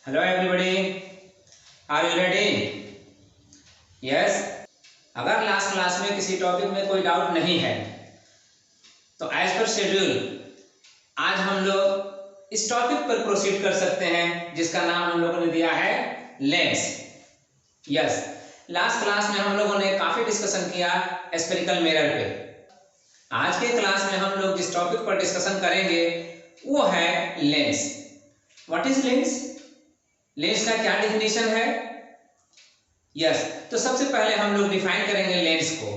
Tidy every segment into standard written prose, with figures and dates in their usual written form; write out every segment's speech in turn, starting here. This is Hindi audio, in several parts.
Hello everybody, are you ready? Yes. अगर लास्ट क्लास में किसी टॉपिक में कोई डाउट नहीं है तो एज पर शेड्यूल आज हम लोग इस टॉपिक पर प्रोसीड कर सकते हैं जिसका नाम हम लोगों ने दिया है लेंस। यस, लास्ट क्लास में हम लोगों ने काफी डिस्कशन किया स्फेरिकल मिरर पे। आज के क्लास में हम लोग जिस टॉपिक पर डिस्कशन करेंगे वो है lens. What is lens? Lens का क्या डेफिनेशन है? यस, तो सबसे पहले हम लोग डिफाइन करेंगे लेंस को।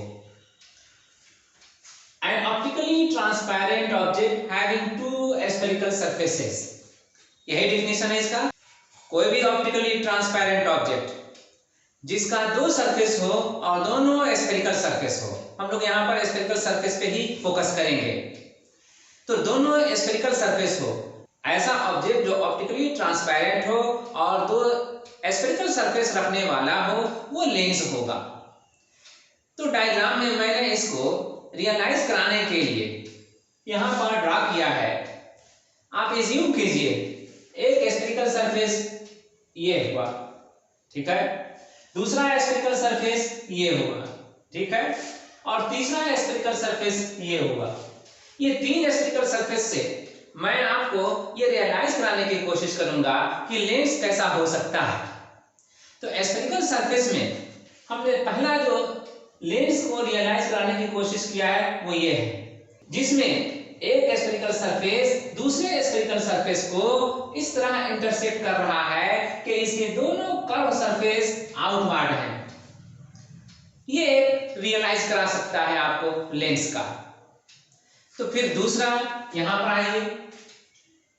An optically transparent object having two spherical surfaces, यही डेफिनेशन है इसका। कोई भी ऑप्टिकली ट्रांसपेरेंट ऑब्जेक्ट जिसका दो सरफेस हो और दोनों स्फेरिकल सरफेस हो। हम लोग यहाँ पर स्फेरिकल सरफेस पे ही फोकस करेंगे। तो दोनों स्फेरिकल सरफेस हो, ऐसा ऑब्जेक्ट जो ऑप्टिकली ट्रांसपेरेंट हो और दो स्फेरिकल सरफेस रखने वाला हो वो लेंस होगा। तो डायग्राम में मैंने इसको रियलाइज कराने के लिए यहां पर ड्रा किया है। आप एज्यूम कीजिए एक स्फेरिकल सरफेस ये हुआ, ठीक है, दूसरा स्फेरिकल सरफेस ये हुआ, ठीक है, और तीसरा स्फेरिकल सरफेस ये हुआ। ये तीन स्फेरिकल सरफेस से मैं आपको ये रियलाइज कराने की कोशिश करूंगा कि लेंस कैसा हो सकता है। तो स्फेरिकल सरफेस में हमने पहला जो लेंस को रियलाइज कराने की कोशिश किया है वो ये है, जिसमें एक स्फेरिकल सरफेस दूसरे स्फेरिकल सरफेस को इस तरह इंटरसेक्ट कर रहा है कि इसके दोनों कर्व सरफेस आउटवर्ड हैं। ये रियलाइज करा सकता है आपको लेंस का। तो फिर दूसरा यहां पर आइए,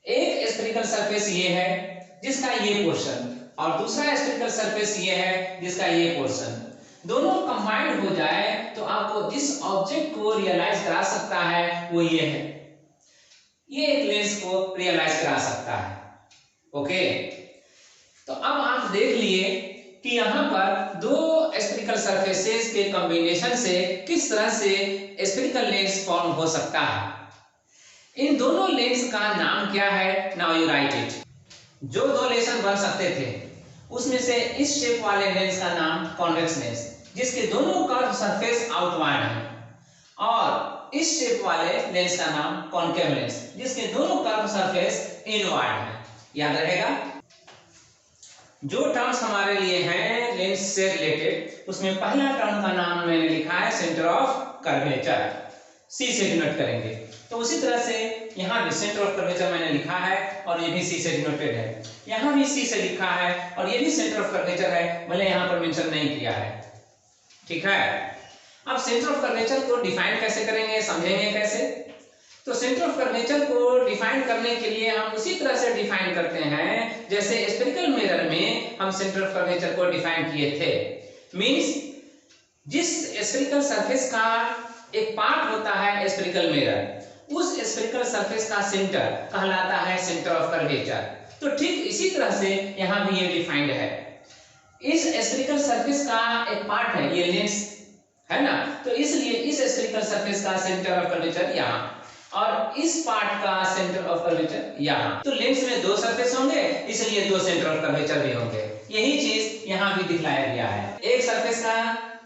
एक स्फेरिकल सरफेस ये है जिसका ये पोर्शन और दूसरा स्फेरिकल सरफेस ये है जिसका ये पोर्शन, दोनों कंबाइंड हो जाए तो आपको जिस ऑब्जेक्ट को रियलाइज करा सकता है वो ये है। ये एक लेंस को रियलाइज करा सकता है। ओके, तो अब आप देख लिए कि यहाँ पर दो स्फेरिकल सरफेसेस के कॉम्बिनेशन से किस तरह से स्फेरिकल लेंस फॉर्म हो सकता है। इन दोनों लेंस का नाम क्या है? Now you right it. जो दो लेंस बन सकते थे उसमें से इस शेप वाले लेंस का नाम कॉन्वेक्स लेंस, जिसके दोनों कर्व सरफेस आउटवर्ड है, और इस शेप वाले लेंस का नाम कॉन्केव लेंस, जिसके दोनों कर्व सरफेस इनवर्ड है। याद रहेगा। जो टर्म्स हमारे लिए हैं लेंस से रिलेटेड, उसमें पहला टर्म का नाम मैंने लिखा है सेंटर ऑफ कर्वेचर, सी से डिनोट करेंगे। तो उसी तरह से यहाँ भी सेंटर ऑफ कर्वेचर मैंने लिखा है और ये भी सी से डिनोटेड है। यहाँ भी सी से लिखा है और ये भी सेंटर ऑफ कर्वेचर है, भले यहाँ पर मेंशन नहीं किया है, ठीक है। अब सेंटर ऑफ कर्वेचर को डिफाइन कैसे करेंगे, समझेंगे कैसे? तो सेंटर ऑफ कर्वेचर को डिफाइन करने के लिए हम उसी तरह से डिफाइन करते हैं जैसे स्फेरिकल मिरर में हम सेंटर ऑफ कर्वेचर को डिफाइन किए थे। मींस जिस स्फेरिकल सरफेस का एक पार्ट होता है स्फेरिकल मिरर, उस स्फेरिकल सरफेस का सेंटर कहलाता है सेंटर ऑफ कर्वेचर। तो ठीक इसी तरह से यहाँ भी ये डिफाइंड है। इस स्फेरिकल सरफेस का एक पार्ट है ये लेंस, है ना, तो इसलिए इस स्फेरिकल सरफेस का सेंटर ऑफ कर्वेचर यहाँ और इस पार्ट का सेंटर ऑफ कर्वेचर यहाँ। तो लेंस में दो सरफेस होंगे इसलिए दो सेंटर ऑफ कर्वेचर भी होंगे। यही चीज यहाँ भी दिखलाया गया है। एक सरफेस का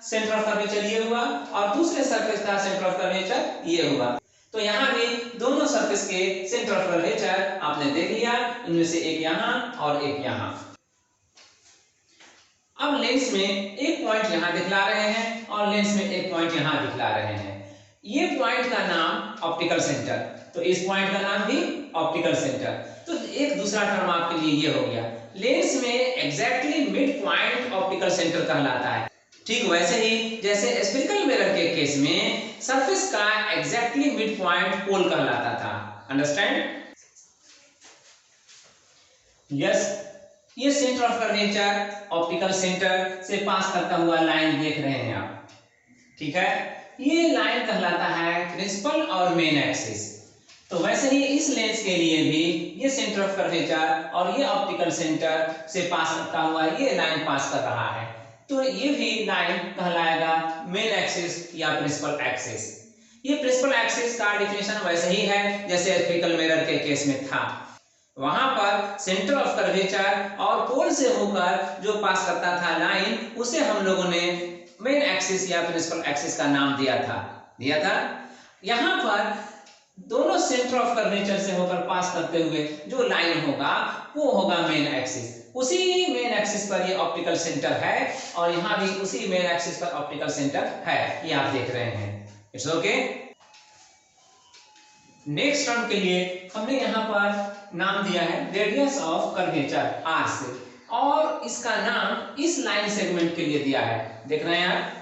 सेंटर ऑफ कर्वेचर ये हुआ और दूसरे सरफेस का सेंटर ऑफ कर्वेचर ये हुआ। तो यहाँ भी दोनों सरफेस के सेंटर ऑफ कर्वेचर आपने देख लिया, इनमें से एक यहाँ और एक यहाँ। अब लेंस में एक पॉइंट यहाँ दिखला रहे हैं और लेंस में एक पॉइंट यहाँ दिखला रहे हैं। ये पॉइंट का नाम ऑप्टिकल सेंटर, तो इस पॉइंट का नाम भी ऑप्टिकल सेंटर। तो एक दूसरा टर्म आपके लिए ये हो गया। लेंस में exactly mid point optical centre कहलाता है। ठीक वैसे ही जैसे स्फेरिकल मिरर के केस में सरफेस का एग्जैक्टली मिड पॉइंट पोल कहलाता था। अंडरस्टैंड? यस, ये centre of curvature optical centre से पास करता हुआ लाइन देख रहे हैं आप, ठीक है। ये लाइन कहलाता है प्रिंसिपल और मेन एक्सिस। तो वैसे ही इस लेंस के लिए भी ये सेंटर ऑफ कर्वेचर और ये ऑप्टिकल सेंटर से पास करता हुआ ये लाइन पास कर रहा है, तो ये भी लाइन कहलाएगा मेन एक्सिस या प्रिंसिपल एक्सिस। ये प्रिंसिपल एक्सिस का डिफिनेशन वैसे ही है जैसे स्फेरिकल मिरर के केस में था। वहां पर सेंटर ऑफ कर्वेचर और पोल से होकर जो पास करता था लाइन, उसे हम लोगों ने मेन एक्सिस या प्रिंसिपल एक्सिस का नाम दिया था। यहाँ पर दोनों सेंटर ऑफ कर्वेचर से होकर पास करते हुए जो लाइन होगा वो होगा मेन एक्सिस। उसी मेन एक्सिस पर ये ऑप्टिकल सेंटर है और यहाँ भी उसी मेन एक्सिस पर ऑप्टिकल सेंटर है, ये आप देख रहे हैं। It's okay. नेक्स्ट टर्म के लिए हमने यहाँ पर नाम दिया है रेडियस ऑफ कर्वेचर आर से, और इसका नाम इस लाइन सेगमेंट के लिए दिया है, देख रहे हैं आप।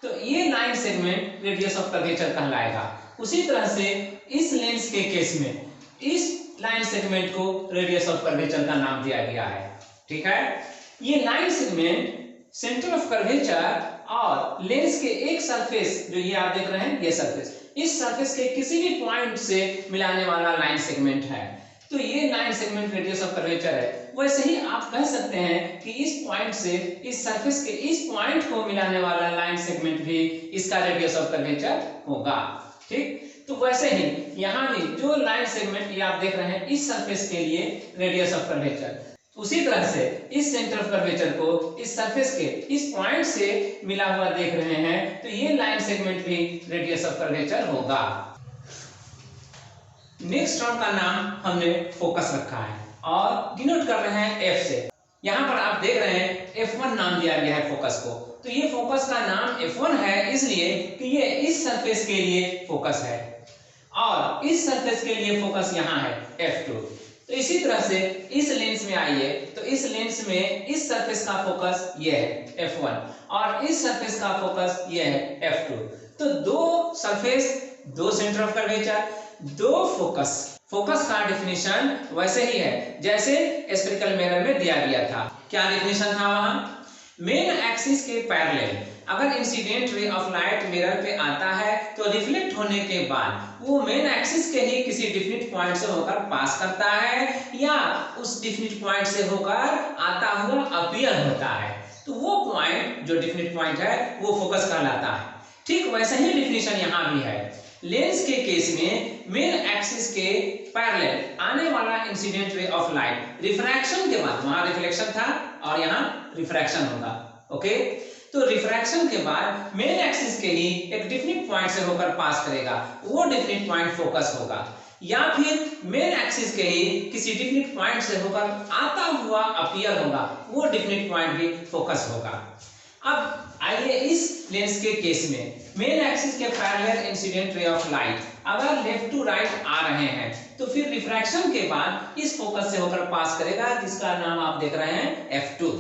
तो ये line segment radius of curvature कहलाएगा। उसी तरह से इस लेंस के केस में इस लाइन सेगमेंट को रेडियस ऑफ कर्वेचर का नाम दिया गया है, ठीक है। ये line segment centre of curvature और लेंस के एक सरफेस, जो ये आप देख रहे हैं ये सरफेस, इस सरफेस के किसी भी पॉइंट से मिलाने वाला लाइन सेगमेंट है। तो ये line segment radius of curvature है। वैसे ही आप कह सकते हैं कि इस पॉइंट से इस सरफेस के इस पॉइंट को मिलाने वाला लाइन सेगमेंट भी इसका रेडियस ऑफ कर्वेचर होगा, ठीक। तो वैसे ही यहाँ भी जो लाइन सेगमेंट ये आप देख रहे हैं इस सरफेस के लिए रेडियस ऑफ कर्वेचर, उसी तरह से इस सेंटर ऑफ कर्वेचर को इस सरफेस के इस पॉइंट से मिला हुआ देख रहे हैं, तो ये लाइन सेगमेंट भी रेडियस ऑफ कर्वेचर होगा। नेक्स्ट टर्म का नाम हमने फोकस रखा है और डिनोट कर रहे हैं एफ से। यहाँ पर आप देख रहे हैं F1 नाम दिया गया है फोकस को। तो ये फोकस का नाम F1 है इसलिए कि ये इस सरफेस के लिए फोकस है और इस सरफेस के लिए फोकस यहाँ है F2। तो इसी तरह से इस लेंस में आइए, तो इस लेंस में इस सरफेस का फोकस ये है F1 और इस सरफेस का फोकस ये है F2। तो दो सरफेस, दो सेंटर ऑफ कर्वेचर, दो फोकस। फोकस का डिफिनेशन वैसे ही है जैसे स्फेरिकल मिरर में दिया गया था। क्या डिफिनेशन था वहां? मेन एक्सिस के पैरेलल अगर incident ray of light mirror पे आता है तो रिफ्लेक्ट होने के बाद वो मेन एक्सिस के ही किसी डिफिनिट पॉइंट से होकर पास करता है या उस डिफिनिट पॉइंट से होकर आता हुआ अपीयर होता है। तो वो पॉइंट जो डिफिनिट पॉइंट है वो फोकस कहलाता है। ठीक वैसे ही डिफिनेशन यहाँ भी है। लेंस के केस में मेन एक्सिस के पैरेलल आने वाला incident ray of light refraction के बाद, वहां रिफ्लेक्शन था और यहाँ रिफ्रैक्शन होगा, ओके। तो रिफ्रैक्शन के बाद मेन एक्सिस के ही एक डिफिनिट पॉइंट से होकर पास करेगा, वो डिफिनिट पॉइंट फोकस होगा, या फिर मेन एक्सिस के ही किसी डिफिनिट पॉइंट से होकर आता हुआ अपीयर होगा, वो डिफिनिट पॉइंट भी फोकस होगा। अब आइए इस लेंस के केस में मेन एक्सिस के parallel incident ray of light अगर लेफ्ट टू राइट आ रहे हैं तो फिर रिफ्रैक्शन के बाद इस फोकस से होकर पास करेगा जिसका नाम आप देख रहे हैं F2।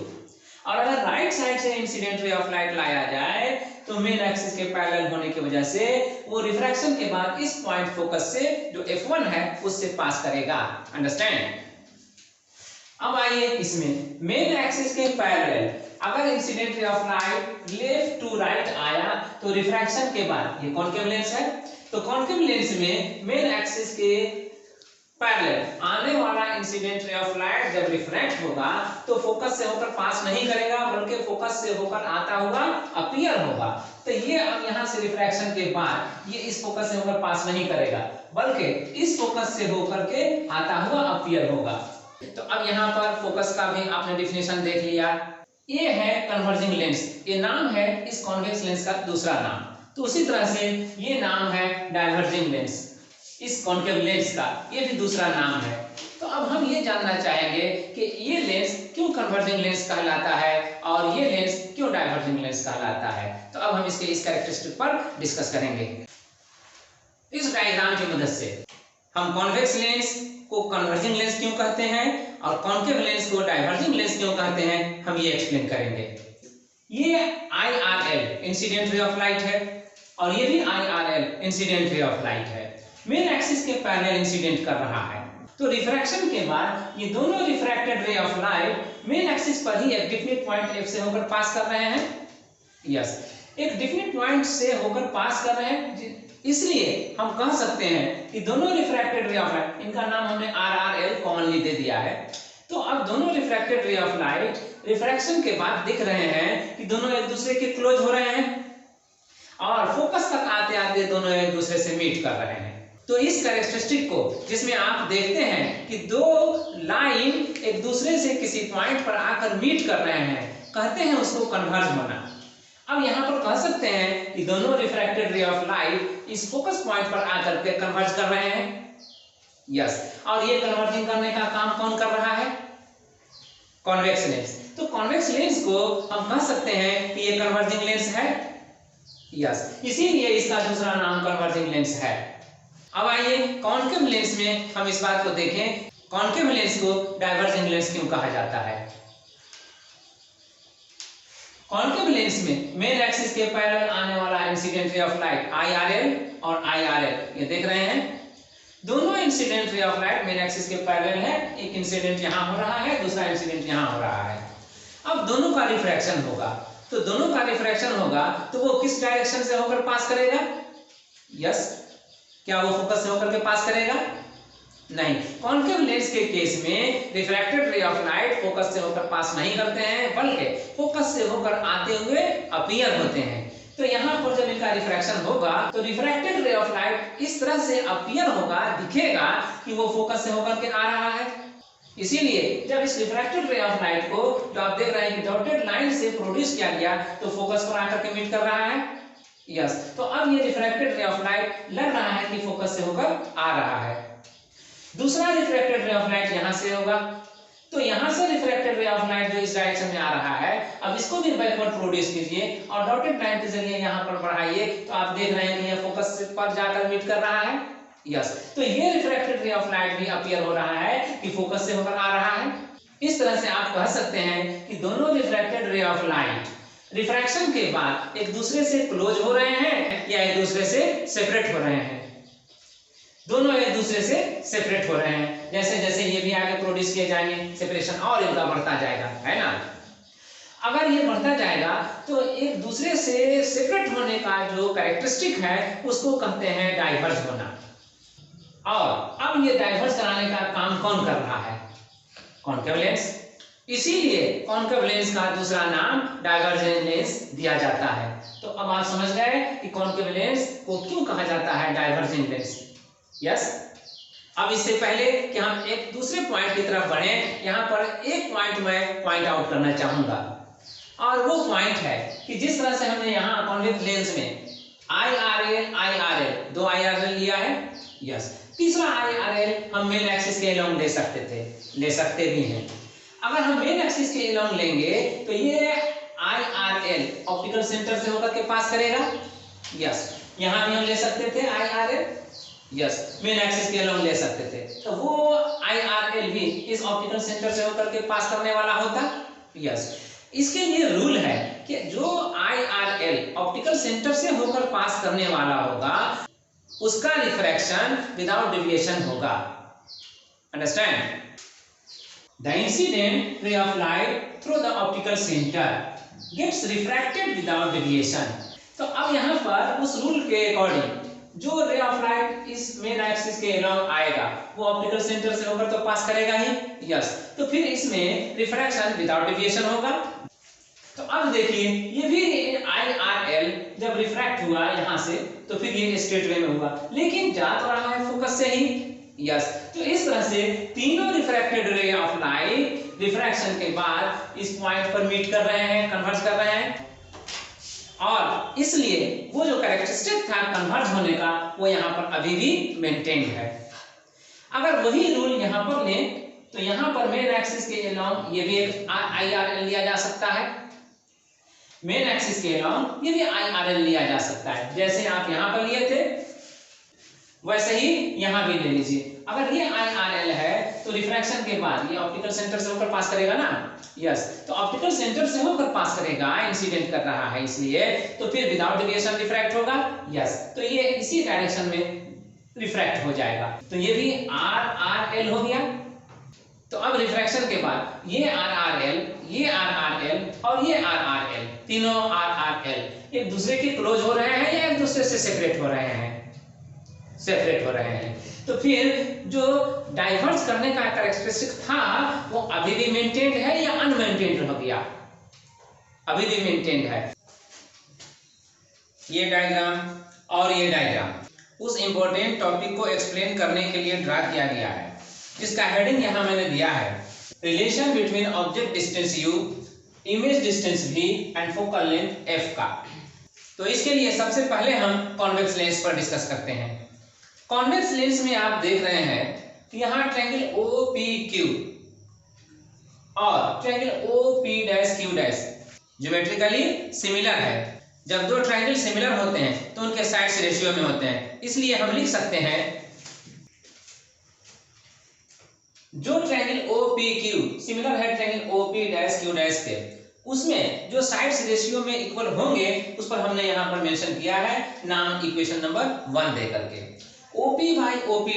और अगर राइट साइड से इंसिडेंट रे ऑफ लाइट लाया जाए तो मेन एक्सिस के पैरेलल होने की वजह से वो रिफ्रैक्शन के बाद इस पॉइंट फोकस से जो F1 है उससे पास करेगा। अंडरस्टैंड? अब आइए इसमें मेन एक्सिस के पैरेलल अगर incident ray of light left to right आया तो रिफ्रैक्शन के बाद, ये कॉन्केव लेंस है, तो कॉन्केव लेंस में मेन एक्सिस के पैरेलल आने वाला इंसिडेंट रे ऑफ लाइट जब रिफ्रैक्ट होगा तो फोकस से होकर पास नहीं करेगा बल्कि फोकस से होकर आता हुआ अपीयर होगा। तो ये अब यहाँ से रिफ्रैक्शन के बाद ये इस फोकस से होकर पास नहीं करेगा बल्कि इस फोकस से होकर के आता हुआ अपीयर होगा। तो अब यहाँ पर फोकस का भी आपने डिफिनेशन देख लिया। ये है कन्वर्जिंग लेंस, ये नाम है इस कॉन्वेक्स लेंस का दूसरा नाम। तो उसी तरह से ये नाम है डाइवर्जिंग लेंस, इस कॉन्केव लेंस का ये भी दूसरा नाम है। तो अब हम ये जानना चाहेंगे कि ये लेंस क्यों कन्वर्जिंग लेंस कहलाता है और ये लेंस क्यों डाइवर्जिंग लेंस कहलाता है। तो अब हम इसके इस कैरेक्टरिस्टिक पर डिस्कस करेंगे। इस डायग्राम की मदद से हम कॉन्वेक्स लेंस को कन्वर्जिंग लेंस क्यों कहते हैं और कॉन्केव लेंस को डाइवर्जिंग लेंस क्यों कहते हैं, हम ये एक्सप्लेन करेंगे। ये IRL incident ray of light है और ये भी IRL incident ray of light है। मेन एक्सिस के पैरेलल इंसिडेंट कर रहा है तो रिफ्रैक्शन के बाद ये दोनों रिफ्रैक्टेड रे ऑफ लाइट मेन एक्सिस पर ही एक डिफिनिट पॉइंट F से होकर पास कर रहे हैं। यस, एक डिफिनिट पॉइंट से होकर पास कर रहे हैं, इसलिए हम कह सकते हैं कि दोनों रिफ्रैक्टेड रे ऑफ लाइट, इनका नाम हमने RRL कॉमनली दे दिया है। तो अब दोनों रिफ्रैक्टेड रे ऑफ लाइट रिफ्रैक्शन के बाद दिख रहे हैं कि दोनों एक दूसरे के क्लोज हो रहे हैं और फोकस तक आते आते दोनों एक दूसरे से मीट कर रहे हैं। तो इस कैरेक्टरिस्टिक को जिसमें आप देखते हैं कि दो लाइन एक दूसरे से किसी पॉइंट पर आकर मीट कर रहे हैं, कहते हैं उसको कन्वर्ज होना। अब यहाँ पर कह सकते हैं कि दोनों रिफ्रैक्टेड रे ऑफ लाइट इस फोकस पॉइंट पर आकर के कन्वर्ज कर रहे हैं। यस, और ये कन्वर्जिंग करने का काम कौन कर रहा है? Convex lens. तो कॉन्वेक्स लेंस को हम कह सकते हैं कि ये कन्वर्जिंग लेंस है। यस, इसीलिए इसका दूसरा नाम कन्वर्जिंग लेंस है। अब आइए कॉन्केव लेंस में हम इस बात को देखें, कॉन्केव लेंस को डाइवर्जिंग लेंस क्यों कहा जाता है। कॉन्केव लेंस में मेन एक्सिस के पैरेलल आने वाला incident ray of light IRL और IRL, ये देख रहे हैं, दोनों incident ray of light main axis के पैरेलल है। एक इंसिडेंट यहां हो रहा है, दूसरा इंसिडेंट यहां हो रहा है। अब दोनों का रिफ्रैक्शन होगा, तो दोनों का रिफ्रैक्शन होगा तो वो किस डायरेक्शन से होकर पास करेगा? यस, क्या वो फोकस से होकर के पास करेगा? नहीं। कॉन्केव लेंस के केस में रिफ्रैक्टेड रे ऑफ लाइट फोकस से होकर पास नहीं करते हैं, बल्कि फोकस से होकर आते हुए अपीयर होते हैं। तो यहाँ पर जब इनका रिफ्रैक्शन होगा तो रिफ्रैक्टेड रे ऑफ लाइट इस तरह से अपीयर होगा, दिखेगा कि वो फोकस से होकर के आ रहा है। इसीलिए जब इस रिफ्रैक्टेड रे ऑफ लाइट को जो आप देख रहे हैं कि डॉटेड लाइन से प्रोड्यूस किया गया तो फोकस पर आकर के मीट कर रहा है। यस, तो अब ये रिफ्रैक्टेड रे ऑफ लाइट लग रहा है कि फोकस से होकर आ रहा है। दूसरा रिफ्रैक्टेड रे ऑफ लाइट यहां से होगा, तो यहां से रिफ्रैक्टेड रे ऑफ लाइट जो इस डायरेक्शन में आ रहा है, अब इसको भी बैकवर्ड प्रोड्यूस कीजिए और डॉटेड लाइन के जरिए यहां पर बढ़ाइए, तो आप देख रहे हैं कि ये फोकस पर जाकर मीट कर रहा है। यस, तो ये रिफ्रैक्टेड रे ऑफ लाइट भी अपीयर हो रहा है कि फोकस से होकर आ रहा है। इस तरह से आप कह सकते हैं कि दोनों रिफ्रैक्टेड रे ऑफ लाइट रिफ्रैक्शन के बाद एक दूसरे से क्लोज हो रहे हैं या एक दूसरे से सेपरेट हो रहे हैं। दोनों एक दूसरे से सेपरेट हो रहे हैं। जैसे जैसे ये भी आगे प्रोड्यूस किए जाएंगे, सेपरेशन और इनका बढ़ता जाएगा, है ना। अगर ये बढ़ता जाएगा तो एक दूसरे से सेपरेट होने का जो कैरेक्टरिस्टिक है उसको कहते हैं डाइवर्ज होना। और अब ये डाइवर्ज कराने का काम कौन कर रहा है? Concave lens. इसीलिए कॉन्केव लेंस का दूसरा नाम डाइवर्जेंट लेंस दिया जाता है। तो अब आप समझ गए कि कॉन्केव लेंस को क्यों कहा जाता है डाइवर्जेंट लेंस। यस, अब इससे पहले कि हम एक दूसरे पॉइंट की तरफ बढ़े, यहाँ पर एक पॉइंट मैं पॉइंट आउट करना चाहूंगा, और वो पॉइंट है कि जिस तरह से हमने यहाँ कॉन्वेक्स लेंस में IRL दो IRL लिया है। यस, तीसरा IRL हम मेन एक्सिस के अलोंग ले सकते भी हैं। अगर हम मेन एक्सिस के अलोंग लेंगे तो ये IRL ऑप्टिकल सेंटर से होकर के पास करेगा। यस, यहाँ भी हम ले सकते थे IRL, यस, मेन एक्सिस के अलोंग ले सकते थे, तो वो IRL भी इस ऑप्टिकल सेंटर से होकर के पास करने वाला होता। यस, इसके लिए रूल है कि जो IRL ऑप्टिकल सेंटर से होकर पास करने वाला होगा उसका रिफ्रैक्शन विदाउट डेविएशन होगा। Understand? The incident ray of light through the optical center gets refracted without deviation. तो अब यहाँ पर उस रूल के अकॉर्डिंग जो रे ऑफ लाइट इस मेन एक्सिस के अलोंग आएगा वो ऑप्टिकल सेंटर से होकर तो पास करेगा ही। यस, तो फिर इसमें रिफ्रैक्शन विदाउट डेविएशन होगा। तो अब देखिए ये भी IRL जब रिफ्रैक्ट हुआ यहाँ से तो फिर ये स्ट्रेट वे में हुआ, लेकिन जा तो रहा है फोकस से ही। यस, तो इस तरह से तीनों रिफ्रैक्टेड रे ऑफ लाइट रिफ्रैक्शन के बाद इस पॉइंट पर मीट कर रहे हैं, कन्वर्ज कर रहे हैं, और इसलिए वो जो कैरेक्टरिस्टिक था कन्वर्ज होने का वो यहाँ पर अभी भी मेंटेन है। अगर वही रूल यहाँ पर लें तो यहाँ पर मेन एक्सिस के अलोंग ये भी IRL लिया जा सकता है, मेन एक्सिस के अलोंग ये भी IRL लिया जा सकता है। जैसे आप यहाँ पर लिए थे वैसे ही यहाँ भी ले लीजिए। अगर ये IRL है तो रिफ्रैक्शन के बाद ये ऑप्टिकल सेंटर से होकर पास करेगा ना। यस, तो ऑप्टिकल सेंटर से होकर पास करेगा, इंसिडेंट कर रहा है इसलिए, तो फिर विदाउट डेविएशन रिफ्रैक्ट होगा। यस, तो ये इसी डायरेक्शन में रिफ्रैक्ट हो जाएगा। तो ये भी RRL हो गया। तो अब रिफ्रैक्शन के बाद ये RRL, ये RRL और ये RRL, तीनों RRL एक दूसरे के क्लोज हो रहे हैं या एक दूसरे से सेपरेट हो रहे हैं? सेपरेट हो रहे हैं। तो फिर जो डाइवर्ज करने का कैरेक्टरिस्टिक था वो अभी भी मेंटेन्ड है या अनमेंटेन्ड हो गया? अभी भी मेंटेन्ड है। ये डायग्राम और ये डायग्राम, उस इम्पोर्टेंट टॉपिक को एक्सप्लेन करने के लिए ड्रा किया गया है, जिसका हेडिंग यहाँ मैंने दिया है, relation between object distance u, image distance v and focal length f का। तो इसके लिए सबसे पहले हम कॉन्वेक्स लेंस पर डिस्कस करते हैं। कॉन्वेक्स लेंस में आप देख रहे हैं कि यहाँ ट्रायंगल OPQ और ट्रायंगल OP'Q' ज्योमेट्रिकली सिमिलर है। जब दो ट्रायंगल सिमिलर होते हैं तो उनके साइड्स रेशियो में होते हैं, इसलिए हम लिख सकते हैं जो ट्रायंगल OPQ सिमिलर है ट्रायंगल OP'Q' के, उसमें जो साइड्स रेशियो में इक्वल होंगे उस पर हमने यहाँ पर मेंशन किया है नाम इक्वेशन नंबर 1 दे करके। OP बाई OP'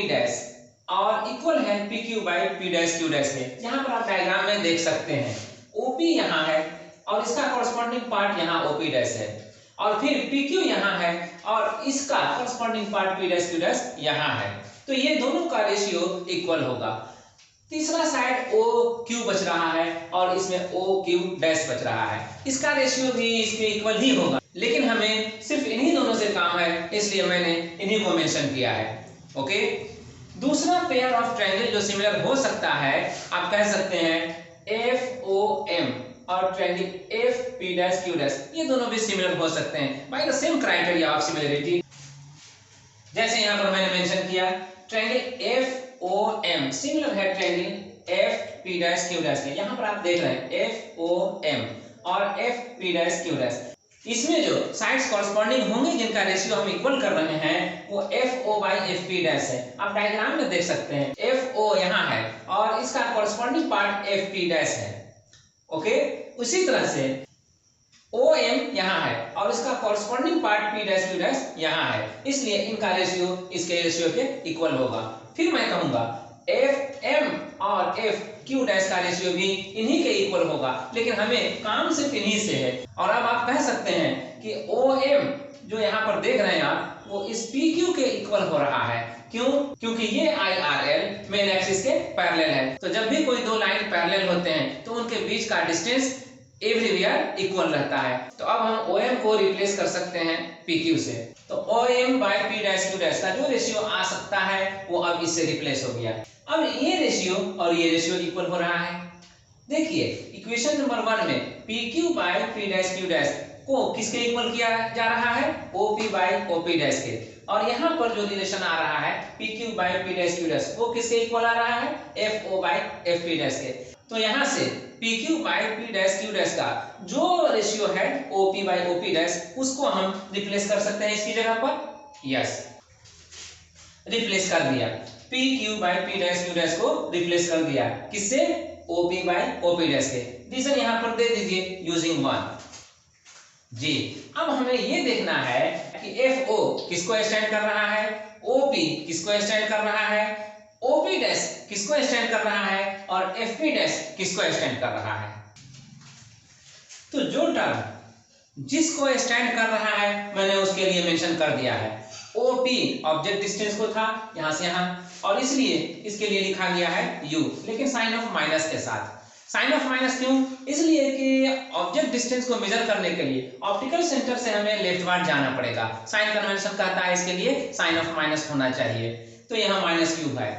और इक्वल है PQ बाई P'Q' के। यहाँ पर आप डायग्राम में देख सकते हैं OP यहाँ है और इसका कॉरस्पॉन्डिंग पार्ट यहाँ OP' है, और फिर PQ यहाँ है और इसका कॉरस्पॉन्डिंग पार्ट P'Q' यहाँ है। तो ये दोनों का रेशियो इक्वल होगा। तीसरा साइड OQ बच रहा है और इसमें OQ' बच रहा है, इसका रेशियो भी इसके इक्वल ही होगा, लेकिन हमें सिर्फ इन्हीं दोनों से काम है, इसलिए मैंने इन्हीं को मेंशन किया है। ओके, दूसरा पेयर ऑफ ट्रायंगल जो सिमिलर हो सकता है, आप कह सकते हैं FOM और ट्रायंगल FP'Q', ये दोनों भी सिमिलर हो सकते हैं by the same criteria of similarity. जैसे यहाँ पर मैंने मेंशन किया ट्रायंगल FOM सिमिलर है ट्रायंगल FP'Q' के। यहाँ पर आप देख रहे हैं FOM और FP'Q', इसमें जो साइड्स कॉरस्पॉन्डिंग होंगे जिनका रेशियो हम इक्वल कर रहे हैं वो FO बाई FP' है। आप डायग्राम में देख सकते हैं FO यहाँ है और इसका कॉरस्पॉन्डिंग पार्ट FP' है। ओके, उसी तरह से OM यहाँ है और इसका कॉरस्पॉन्डिंग पार्ट P'Q' यहाँ है, इसलिए इनका रेशियो इसके रेशियो के इक्वल होगा। फिर मैं कहूंगा FM और FQ' का रेशियो भी इन्हीं के इक्वल होगा, लेकिन हमें काम सिर्फ इन्हीं से है। और अब आप कह सकते हैं कि OM जो यहाँ पर देख रहे हैं आप, वो इस PQ के इक्वल हो रहा है। क्यों? क्योंकि ये IRL मेन एक्सिस के पैरेलल है। तो जब भी कोई दो लाइन पैरेलल होते हैं तो उनके बीच का डिस्टेंस एवरीवेयर इक्वल रहता है। तो अब हम OM को रिप्लेस कर सकते हैं PQ से, तो OM बाय P'Q' का जो रेशियो आ सकता है वो अब इससे रिप्लेस हो गया। अब ये रेशियो और ये रेशियो इक्वल हो रहा है। देखिए इक्वेशन नंबर 1 में PQ बाय P'Q' को किसके इक्वल किया जा रहा है? OP बाय OP' के, और यहाँ पर जो रिलेशन आ रहा है PQ बाय P'Q' वो किसके इक्वल आ रहा है? FO बाय FP' के। तो यहाँ से PQ बाय P'Q' का जो रेशियो है OP बाय OP' उसको हम रिप्लेस कर सकते हैं इसकी जगह पर। यस, रिप्लेस कर दिया, PQ बाय P'Q' को रिप्लेस कर दिया किससे? OP बाय OP' के। रीजन यहाँ पर दे दीजिए यूजिंग 1 जी। अब हमें ये देखना है कि FO किसको स्टैंड कर रहा है, OP किसको स्टैंड कर रहा है, OP' किसको स्टैंड कर रहा है और FP' किसको स्टैंड कर रहा है। तो जो टर्म जिसको स्टैंड कर रहा है मैंने उसके लिए मेंशन कर दिया है। OP ऑब्जेक्ट डिस्टेंस को था यहां से यहां, और इसलिए इसके लिए लिखा गया है U, लेकिन साइन ऑफ माइनस के साथ। साइन ऑफ माइनस क्यों? इसलिए कि ऑब्जेक्ट डिस्टेंस को मेजर करने के लिए ऑप्टिकल सेंटर से हमें लेफ्टवर्ड जाना पड़ेगा। साइन कन्वेंशन कहता है इसके लिए साइन ऑफ माइनस होना चाहिए, तो यहाँ -U है।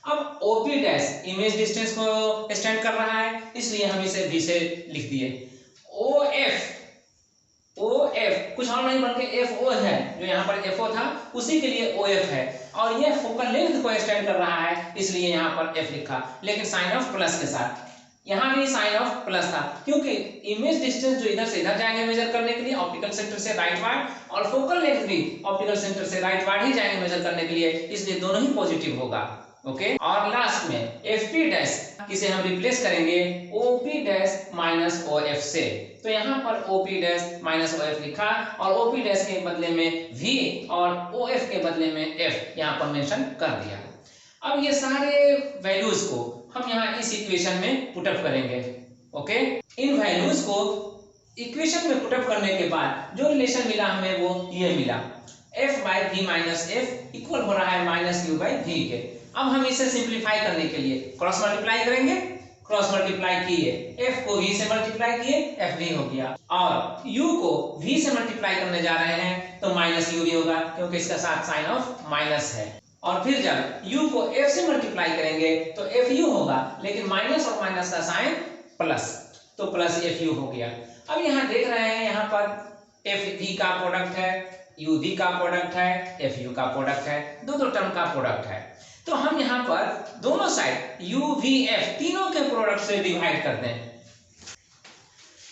अब OP' इमेज डिस्टेंस को स्टैंड कर रहा है, इसलिए हम इसे V से लिख दिए। OF कुछ और नहीं बल्कि FO है, जो यहाँ पर FO था उसी के लिए OF है, और यह फोकल लेंथ को स्टैंड कर रहा है, इसलिए यहाँ पर F लिखा, लेकिन साइन ऑफ प्लस के साथ। यहाँ भी साइन ऑफ प्लस था क्योंकि इमेज डिस्टेंस जो इधर से इधर जाएंगे मेजर करने के लिए ऑप्टिकल सेंटर से राइटवर्ड, और फोकल लेंथ भी ऑप्टिकल सेंटर से राइटवर्ड ही जाएंगे मेजर करने के लिए, इसलिए दोनों ही पॉजिटिव होगा। ओके, और लास्ट में FP' किसे हम रिप्लेस करेंगे OP' माइनस OF से। तो यहाँ पर OP' माइनस OF लिखा और OP' के बदले में V और OF के बदले में F यहाँ पर मेंशन कर दिया। अब ये सारे वैल्यूज को हम यहाँ इस इक्वेशन में पुटअप करेंगे। ओके, इन वैल्यूज को इक्वेशन में पुटअप करने के बाद जो रिलेशन मिला हमें वो ये मिला, F by V minus F equal हो रहा है -U बाई V के। अब हम इसे सिंप्लीफाई करने के लिए क्रॉस मल्टीप्लाई करेंगे। क्रॉस मल्टीप्लाई किए, f को v से मल्टीप्लाई किए, fv हो गया, और u को v से मल्टीप्लाई करने जा रहे हैं तो माइनस u भी होगा क्योंकि इसका साथ साइन ऑफ माइनस है। और फिर जब u को f से मल्टीप्लाई करेंगे तो fu होगा, लेकिन माइनस और माइनस का साइन प्लस, तो प्लस fu हो गया। अब यहाँ देख रहे हैं, यहाँ पर fv का प्रोडक्ट है, uv का प्रोडक्ट है, fu का प्रोडक्ट है, दो टर्म का प्रोडक्ट है। तो हम यहाँ पर दोनों साइड UVF तीनों के प्रोडक्ट से डिवाइड करते हैं।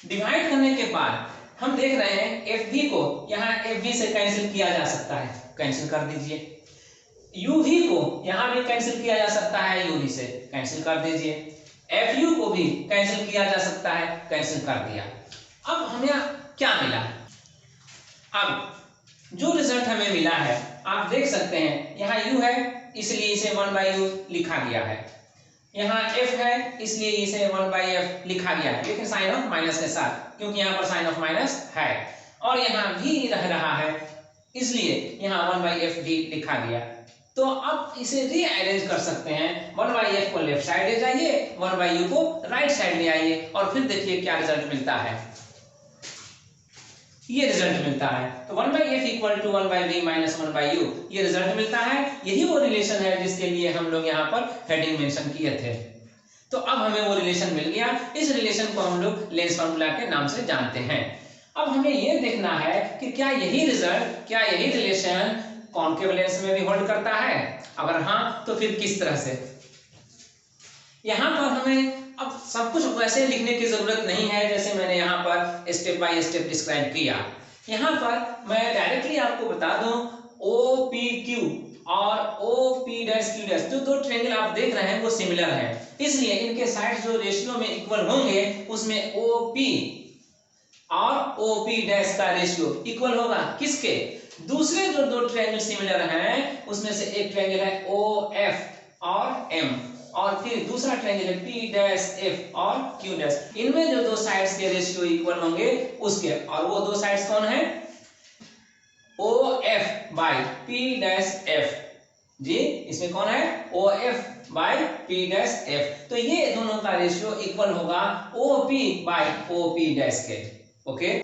डिवाइड करने के बाद हम देख रहे हैं FV को यहाँ FV से कैंसिल किया जा सकता है, कैंसिल कर दीजिए। UV को यहाँ भी कैंसिल किया जा सकता है, UV से कैंसिल कर दीजिए। FU को भी कैंसिल किया जा सकता है, कैंसिल कर दिया। अब हमें क्या मिला? अब जो रिजल्ट हमें मिला है आप देख सकते हैं, यहाँ U है इसलिए इसे 1/u लिखा गया है, यहाँ f है इसलिए इसे 1/f लिखा गया है, लेकिन साइन ऑफ माइनस के साथ, क्योंकि यहाँ पर साइन ऑफ माइनस है, और यहाँ भी रह रहा है इसलिए यहाँ 1/f भी लिखा गया। तो अब इसे रीअरेंज कर सकते हैं, 1/f को लेफ्ट साइड ले जाइए, 1/u को राइट साइड ले आइए, और फिर देखिए क्या रिजल्ट मिलता है। ये रिजल्ट मिलता है, तो 1/f equal to 1/v minus 1/u, ये रिजल्ट मिलता है। यही वो रिलेशन है जिसके लिए हम लोग यहाँ पर हेडिंग मेंशन किए थे। तो अब हमें वो रिलेशन मिल गया। इस रिलेशन को हम लोग लेंस फार्मूला के नाम से जानते हैं। अब हमें ये देखना है कि क्या यही रिजल्ट, क्या यही रिलेशन कॉन्केव लेंस में भी होल्ड करता है? अगर हाँ तो फिर किस तरह से? यहाँ पर हमें अब सब कुछ वैसे लिखने की जरूरत नहीं है जैसे मैंने यहाँ पर स्टेप बाय स्टेप डिस्क्राइब किया। यहाँ पर मैं डायरेक्टली आपको बता दूं, OPQ और OP'Q' जो दो ट्रायंगल आप देख रहे हैं वो सिमिलर हैं, इसलिए इनके साइड्स जो रेशियो में इक्वल होंगे उसमें OP और OP' का रेशियो इक्वल होगा। किसके? दूसरे जो दो ट्रायंगल सिमिलर हैं उसमें से एक ट्रायंगल है OF और M, और फिर दूसरा ट्रायंगल है P', F और Q'। इनमें जो दो साइड्स के रेशियो इक्वल होंगे उसके, और वो दो साइड्स कौन है? OF बाय P', जी इसमें कौन है? OF by P'। तो ये दोनों का रेशियो इक्वल होगा OP बाय OP' के। ओके,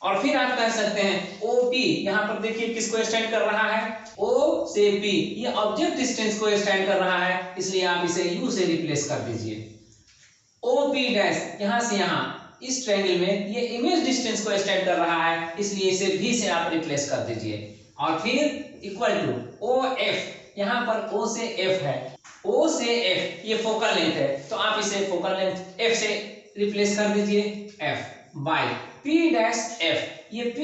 और फिर आप कह सकते हैं OP, यहाँ पर देखिए किसको स्टैंड कर रहा है? O से P, ये ऑब्जेक्ट डिस्टेंस को स्टैंड कर रहा है, इसलिए आप इसे U से रिप्लेस कर दीजिए। OP' यहाँ से यहाँ इस ट्रायंगल में ये इमेज डिस्टेंस को स्टैंड कर रहा है, इसलिए इसे V से आप रिप्लेस कर दीजिए। और फिर इक्वल टू OF, यहाँ पर O से F है, O से F ये फोकल लेंथ है, तो आप इसे फोकल लेंथ F से रिप्लेस कर दीजिए, F बाय P', ये P',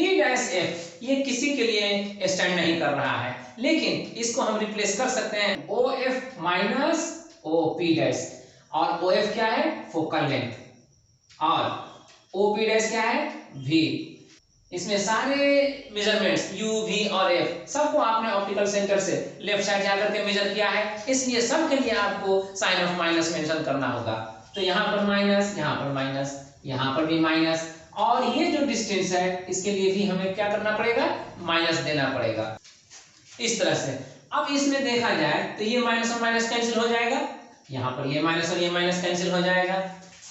ये किसी के लिए स्टैंड नहीं कर रहा है, लेकिन इसको हम रिप्लेस कर सकते हैं OF माइनस OP', और OF क्या है? फोकल लेंथ, और OP' क्या है? V। इसमें सारे मेजरमेंट्स U, V और F सबको आपने ऑप्टिकल सेंटर से लेफ्ट साइड जाकर के मेजर किया है, इसलिए सब के लिए आपको साइन ऑफ माइनस मेंशन करना होगा। तो यहाँ पर माइनस, यहाँ पर माइनस, यहाँ पर भी माइनस, और ये जो डिस्टेंस है इसके लिए भी हमें क्या करना पड़ेगा? माइनस देना पड़ेगा, इस तरह से। अब इसमें देखा जाए तो ये माइनस और माइनस कैंसिल हो जाएगा, यहाँ पर ये माइनस और ये माइनस कैंसिल हो जाएगा,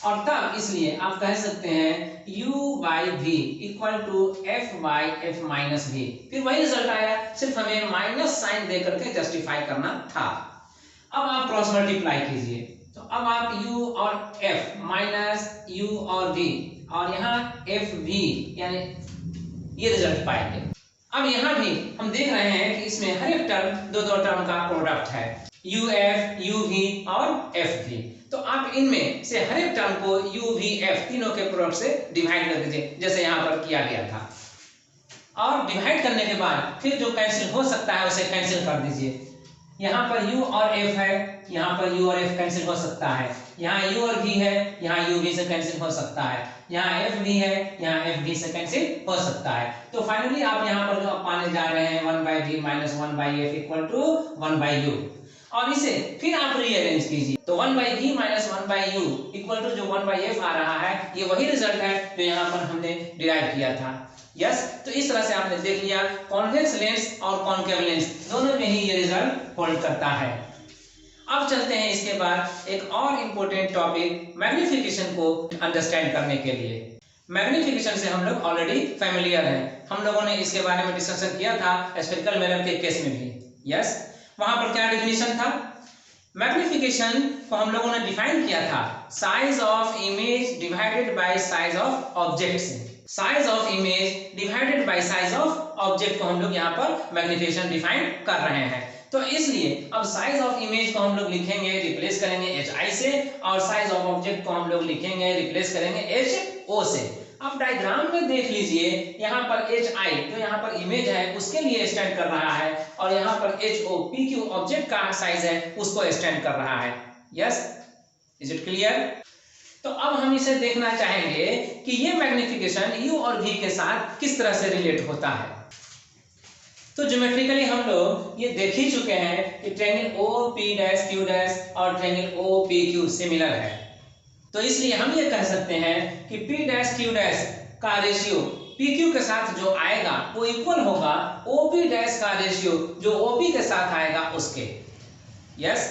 और तब इसलिए आप कह सकते हैं U/V equal to F/F minus V। फिर वही रिजल्ट आया, सिर्फ हमें माइनस साइन दे करके जस्टिफाई करना था। अब आप क्रॉस मल्टीप्लाई कीजिए, तो अब आप U और F माइनस U और V, और यहाँ FV यानी ये रिजल्ट पाएंगे। अब यहाँ भी हम देख रहे हैं कि इसमें हर एक टर्म दो टर्म का प्रोडक्ट है, UF, UV और FV। तो आप इनमें से हर एक टर्म को UVF तीनों के प्रोडक्ट से डिवाइड कर दीजिए, जैसे यहाँ पर किया गया था। और डिवाइड करने के बाद फिर जो कैंसिल हो सकता है उसे कैंसिल कर दीजिए। यहाँ पर U और F है, यहाँ पर U और F कैंसिल हो सकता है, यहाँ U और V है, यहाँ UV से कैंसिल हो सकता है, यहाँ FV है, यहाँ FV से कैंसिल हो सकता है। तो फाइनली आप यहाँ पर जो पाने जा रहे हैं 1/V minus 1/F equal to 1/U, और इसे फिर आप रीअरेंज कीजिए, तो 1/V minus 1/U equal to जो 1/F आ रहा है, ये वही रिजल्ट है जो यहाँ पर हमने डिराइव किया था। यस, तो इस तरह से आपने देख लिया कॉन्वेक्स लेंस और कॉनकेव लेंस दोनों में ही ये रिजल्ट होल्ड करता है। अब चलते हैं इसके बाद एक और इम्पोर्टेंट टॉपिक मैग्निफिकेशन को अंडरस्टैंड करने के लिए। मैग्निफिकेशन से हम लोग ऑलरेडी फैमिलियर हैं, हम लोगों ने इसके बारे में डिस्कशन किया था स्फेरिकल मिरर के केस में भी। यस, वहां पर क्या डिफिनेशन था? मैग्निफिकेशन को हम लोगों ने डिफाइन किया था size of image divided by size of object से। Size of image divided by size of object को हम लोग यहाँ पर मैग्निफिकेशन डिफाइन कर रहे हैं। तो इसलिए अब साइज ऑफ इमेज को हम लोग लिखेंगे, रिप्लेस करेंगे HI से, और साइज ऑफ ऑब्जेक्ट को हम लोग लिखेंगे, रिप्लेस करेंगे HO से। अब डायग्राम में देख लीजिए, यहाँ पर HI जो यहाँ पर इमेज है उसके लिए स्टैंड कर रहा है, और यहाँ पर HO PQ ऑब्जेक्ट का साइज है उसको स्टैंड कर रहा है। Yes, is it clear? तो अब हम इसे देखना चाहेंगे कि ये मैग्निफिकेशन U और V के साथ किस तरह से रिलेट होता है। तो ज्योमेट्रिकली हम लोग ये देख ही चुके हैं कि ट्रायंगल OP' और ट्रायंगल OPQ सिमिलर है। तो इसलिए हम ये कह सकते हैं कि P' का रेशियो PQ के साथ जो आएगा वो इक्वल होगा OP' का रेशियो जो OP के साथ आएगा उसके। यस,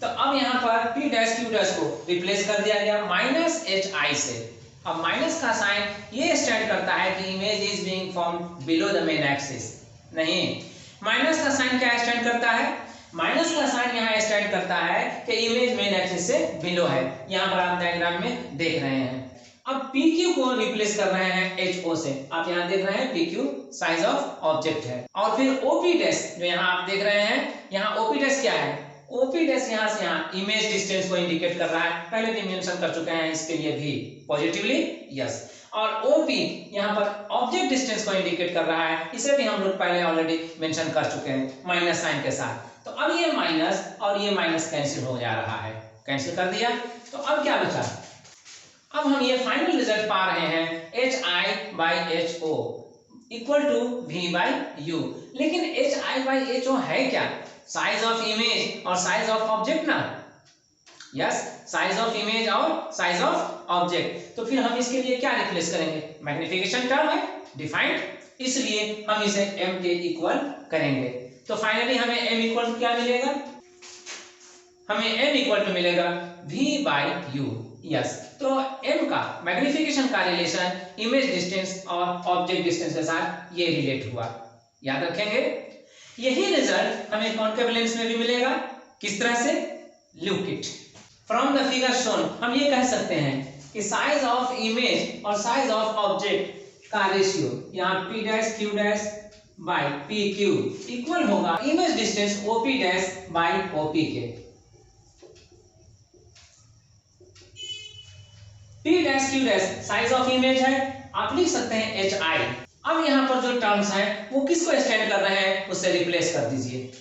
तो अब यहाँ पर P' को रिप्लेस कर दिया गया माइनस HI से। अब माइनस का साइन ये स्टैंड करता है कि image is being formed below the main axis. नहीं, माइनस का साइन क्या स्टैंड करता है? माइनस का साइन यहाँ स्टैंड करता है कि इमेज मेन एक्सिस से बिलो है। यहाँ पर आप डायग्राम में देख रहे हैं। अब PQ को रिप्लेस कर रहे हैं HO से। आप यहाँ देख रहे हैं PQ साइज ऑफ ऑब्जेक्ट है, और फिर OP' जो यहाँ आप देख रहे हैं, यहाँ OP' क्या है? OP' यहाँ से यहाँ इमेज डिस्टेंस को इंडिकेट कर रहा है। पहले भी मेंशन कर चुके हैं इसके लिए भी पॉजिटिवली। यस, और OP यहाँ पर ऑब्जेक्ट डिस्टेंस को इंडिकेट कर रहा है, इसे भी हम लोग पहले ऑलरेडी मेंशन कर चुके हैं माइनस साइन के साथ। तो अब ये माइनस और ये माइनस कैंसिल हो जा रहा है, कैंसिल कर दिया। तो अब क्या बचा? अब हम ये फाइनल रिजल्ट पा रहे हैं HI/HO इक्वल टू V/U। लेकिन HI/HO है क्या? साइज ऑफ इमेज और साइज ऑफ ऑब्जेक्ट ना। यस, साइज ऑफ इमेज और साइज ऑफ ऑब्जेक्ट। तो फिर हम इसके लिए क्या रिप्लेस करेंगे? मैग्निफिकेशन टर्म है डिफाइंड, इसलिए हम इसे M के इक्वल करेंगे। तो फाइनली हमें M इक्वल क्या मिलेगा? हमें M इक्वल टू मिलेगा V/U। यस, तो M का मैग्निफिकेशन का रिलेशन इमेज डिस्टेंस और ऑब्जेक्ट डिस्टेंस के साथ ये रिलेट हुआ, याद रखेंगे। यही रिजल्ट हमें कॉन्केव लेंस में भी मिलेगा। किस तरह से? Look it from the figure shown. हम ये कह सकते हैं कि साइज ऑफ इमेज और साइज ऑफ ऑब्जेक्ट का रेशियो यहाँ P'/Q' बाय PQ इक्वल होगा image distance OP' by OP के। P'/Q' साइज ऑफ इमेज है, आप लिख सकते हैं HI। अब यहाँ पर जो टर्म्स हैं वो किसको स्टैंड कर रहे हैं, उससे रिप्लेस कर दीजिए।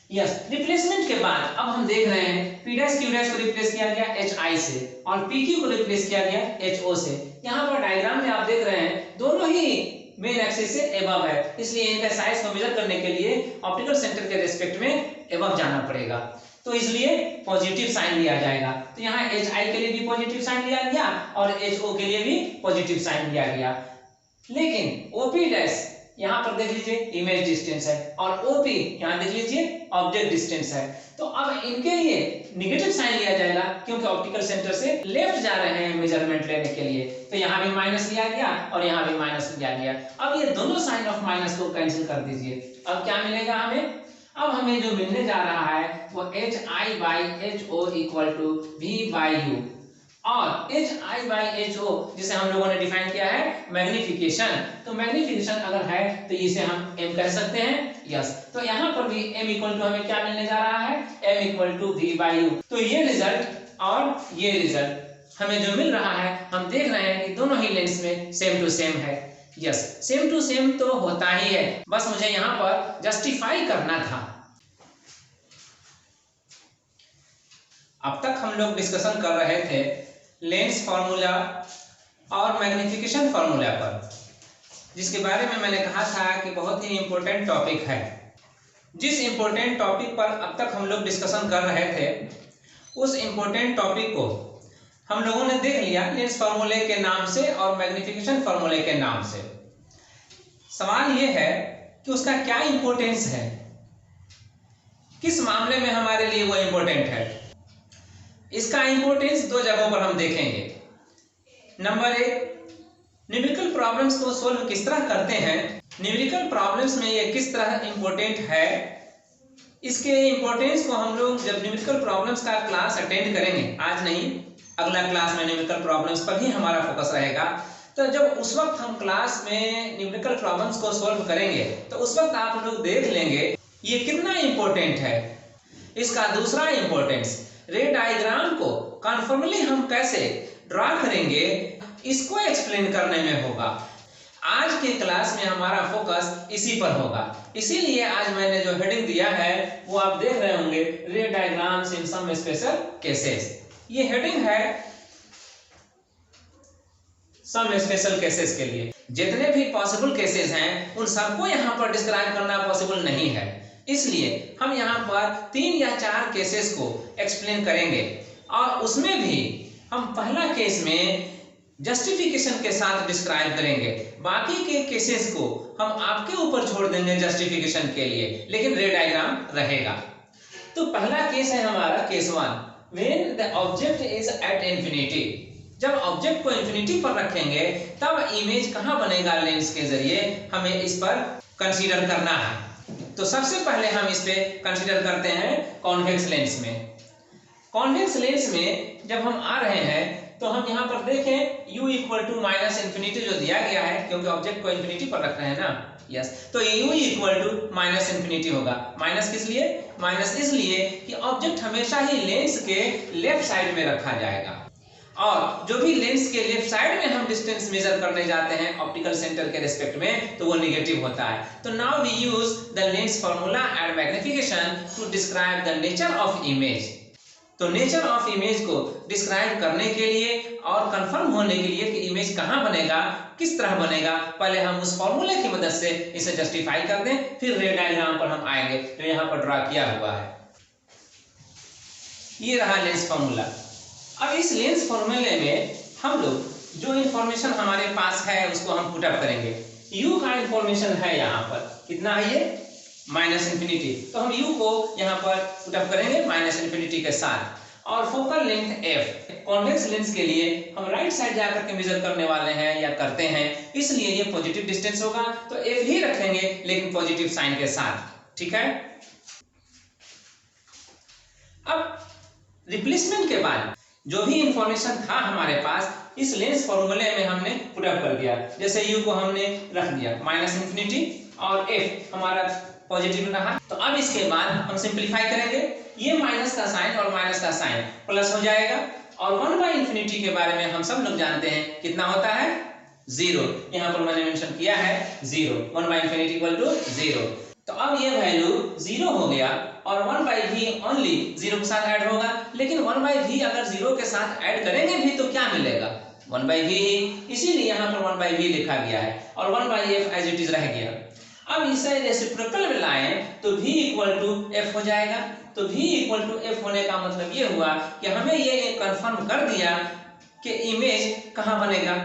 यस, रिप्लेसमेंट के बाद अब हम देख रहे हैं P'/Q' को रिप्लेस किया गया HI से और PQ को रिप्लेस किया गया HO से। यहाँ पर डायग्राम में आप देख रहे हैं दोनों ही मेन एक्सिस से एबव है, इसलिए इनका साइज को मेजर करने के लिए ऑप्टिकल सेंटर के रिस्पेक्ट में एबव जाना पड़ेगा। तो इसलिए पॉजिटिव साइन लिया जाएगा। तो यहाँ HI के लिए भी पॉजिटिव साइन लिया गया और HO के लिए भी पॉजिटिव साइन लिया गया। लेकिन OP' यहाँ पर देख लीजिए इमेज डिस्टेंस है और OP यहाँ देख लीजिए ऑब्जेक्ट डिस्टेंस है। तो अब इनके लिए निगेटिव साइन लिया जाएगा क्योंकि ऑप्टिकल सेंटर से लेफ्ट जा रहे हैं मेजरमेंट लेने के लिए। तो यहाँ भी माइनस लिया गया और यहाँ भी माइनस लिया गया। अब ये दोनों साइन ऑफ माइनस को कैंसिल कर दीजिए। अब क्या मिलेगा हमें? अब हमें जो मिलने जा रहा है वो HI/HO इक्वल टू V/U और HI/HO जिसे हम लोगों ने डिफाइन किया है मैग्निफिकेशन। तो मैग्निफिकेशन अगर है तो इसे हम M कह सकते हैं। यस, तो यहाँ पर भी M इक्वल टू हमें क्या मिलने जा रहा है? M equal to V/U। तो ये रिजल्ट और ये रिजल्ट हमें जो मिल रहा है, हम देख रहे हैं कि दोनों ही लेंस में सेम टू सेम है। यस, सेम टू सेम तो होता ही है, बस मुझे यहाँ पर जस्टिफाई करना था। अब तक हम लोग डिस्कशन कर रहे थे लेंस फार्मूला और मैग्निफिकेशन फार्मूला पर, जिसके बारे में मैंने कहा था कि बहुत ही इंपॉर्टेंट टॉपिक है। जिस इंपॉर्टेंट टॉपिक पर अब तक हम लोग डिस्कशन कर रहे थे, उस इंपॉर्टेंट टॉपिक को हम लोगों ने देख लिया लेंस फार्मूले के नाम से और मैग्निफिकेशन फार्मूले के नाम से। सवाल यह है कि उसका क्या इंपॉर्टेंस है। किस मामले में हमारे लिए वो इम्पोर्टेंट है? इसका इम्पोर्टेंस दो जगहों पर हम देखेंगे। नंबर एक, न्यूमेरिकल प्रॉब्लम्स को सोल्व किस तरह करते हैं, न्यूमेरिकल प्रॉब्लम्स में ये किस तरह इम्पोर्टेंट है, इसके इम्पोर्टेंस को हम लोग जब न्यूमेरिकल प्रॉब्लम्स का क्लास अटेंड करेंगे, आज नहीं अगला क्लास में न्यूमेरिकल प्रॉब्लम्स पर ही हमारा फोकस रहेगा, तो जब उस वक्त हम क्लास में न्यूमेरिकल प्रॉब्लम्स को सॉल्व करेंगे तो उस वक्त आप लोग देख लेंगे ये कितना इम्पोर्टेंट है। इसका दूसरा इम्पोर्टेंस, रे डायग्राम को कन्फर्मली हम कैसे ड्रॉ करेंगे इसको एक्सप्लेन करने में होगा। आज के क्लास में हमारा फोकस इसी पर होगा, इसीलिए आज मैंने जो हेडिंग दिया है वो आप देख रहे होंगे, रे डायग्राम्स इन सम स्पेशल केसेस। ये हेडिंग है सम स्पेशल केसेस के लिए। जितने भी पॉसिबल केसेस हैं उन सबको यहाँ पर डिस्क्राइब करना पॉसिबल नहीं है, इसलिए हम यहाँ पर 3 या 4 केसेस को एक्सप्लेन करेंगे और उसमें भी हम पहला केस में जस्टिफिकेशन के साथ डिस्क्राइब करेंगे, बाकी के केसेस को हम आपके ऊपर छोड़ देंगे जस्टिफिकेशन के लिए, लेकिन रे डायग्राम रहेगा। तो पहला केस है हमारा case 1, when the object is at infinity. जब ऑब्जेक्ट को इंफिनिटी पर रखेंगे तब इमेज कहाँ बनेगा, लेंस के जरिए हमें इस पर कंसीडर करना है। तो सबसे पहले हम इस पे कंसीडर करते हैं कॉन्वेक्स लेंस में। कॉन्वेक्स लेंस में जब हम आ रहे हैं तो हम यहाँ पर देखें u equal to minus infinity जो दिया गया है, क्योंकि ऑब्जेक्ट को इंफिनिटी पर रख रहे हैं ना, यस, तो u equal to minus infinity होगा। माइनस किस लिए? माइनस इसलिए कि ऑब्जेक्ट हमेशा ही लेंस के लेफ्ट साइड में रखा जाएगा, और जो भी लेंस के लेफ्ट साइड में हम डिस्टेंस मेजर करने जाते हैं ऑप्टिकल सेंटर के रिस्पेक्ट में तो वो नेगेटिव होता है। तो now we use the lens formula and magnification to describe the nature of image. तो नेचर ऑफ इमेज को डिस्क्राइब करने के लिए और कंफर्म होने के लिए कि इमेज कहाँ बनेगा, किस तरह बनेगा, पहले हम उस फॉर्मूले की मदद से इसे जस्टिफाई कर दें, फिर रे डायग्राम पर हम आएंगे। तो यहाँ पर ड्रा किया हुआ है, ये रहा लेंस फॉर्मूला। अब इस लेंस फॉर्मूले में हम लोग जो इंफॉर्मेशन हमारे पास है उसको हम पुट अप करेंगे। u का इंफॉर्मेशन है यहाँ पर, कितना है ये? Minus infinity. तो हम u को यहाँ पर पुट अप करेंगे माइनस इंफिनिटी के साथ, और focal length f। Convex lens के लिए हम राइट साइड जाकर के मेजर करने वाले हैं या करते हैं, इसलिए ये पॉजिटिव डिस्टेंस होगा, तो f ही रखेंगे लेकिन पॉजिटिव साइन के साथ, ठीक है। अब रिप्लेसमेंट के बाद जो भी इंफॉर्मेशन था हमारे पास इस लेंस फॉर्मूले में हमने पुट अप कर दिया। जैसे u को हमने रख दिया माइनस इंफिनिटी और f हमारा पॉजिटिव रहा। तो अब इसके बाद हम सिंपलीफाई करेंगे, ये माइनस का साइन और माइनस का साइन प्लस हो जाएगा, और 1 बाई इंफिनिटी के बारे में हम सब लोग जानते हैं कितना होता है, 0। यहाँ पर मैंने मेंशन किया है 0, 1 बाई इंफिनिटी इक्वल टू 0। तो अब ये वैल्यू 0 हो गया और 1 बाई v ओनली 0 के साथ ऐड होगा, लेकिन 1 बाई v अगर 0 के साथ ऐड करेंगे भी तो क्या मिलेगा, 1 बाई v, इसीलिए यहाँ पर 1 बाई v लिखा गया है, और 1 by f as it is रह गया। अब इसे रेसिप्रोकल में लाएं तो v इक्वल टू f हो जाएगा। तो v इक्वल टू f होने का मतलब ये हुआ कि हमें ये कंफर्म कर दिया कि इमेज कहाँ बनेगा,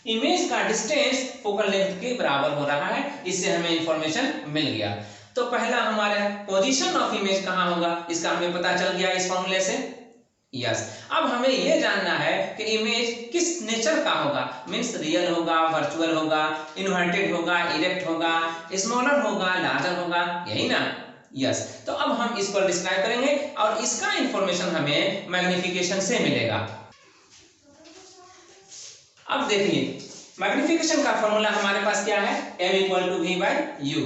इमेज का डिस्टेंस फोकल लेंथ के बराबर हो रहा है, इससे हमें इंफॉर्मेशन मिल गया। तो पहला हमारा पोजीशन ऑफ इमेज कहाँ होगा इसका हमें पता चल गया इस फॉर्मूले से, यस। अब हमें यह जानना है कि इमेज किस नेचर का होगा, मींस रियल होगा, वर्चुअल होगा, इन्वर्टेड होगा, इरेक्ट होगा, स्मॉलर होगा, लार्जर होगा, यही ना, यस। तो अब हम इस पर डिस्क्राइब करेंगे और इसका इंफॉर्मेशन हमें मैग्निफिकेशन से मिलेगा। अब देखिए मैग्निफिकेशन का फॉर्मूला हमारे पास क्या है, m equal to v by u।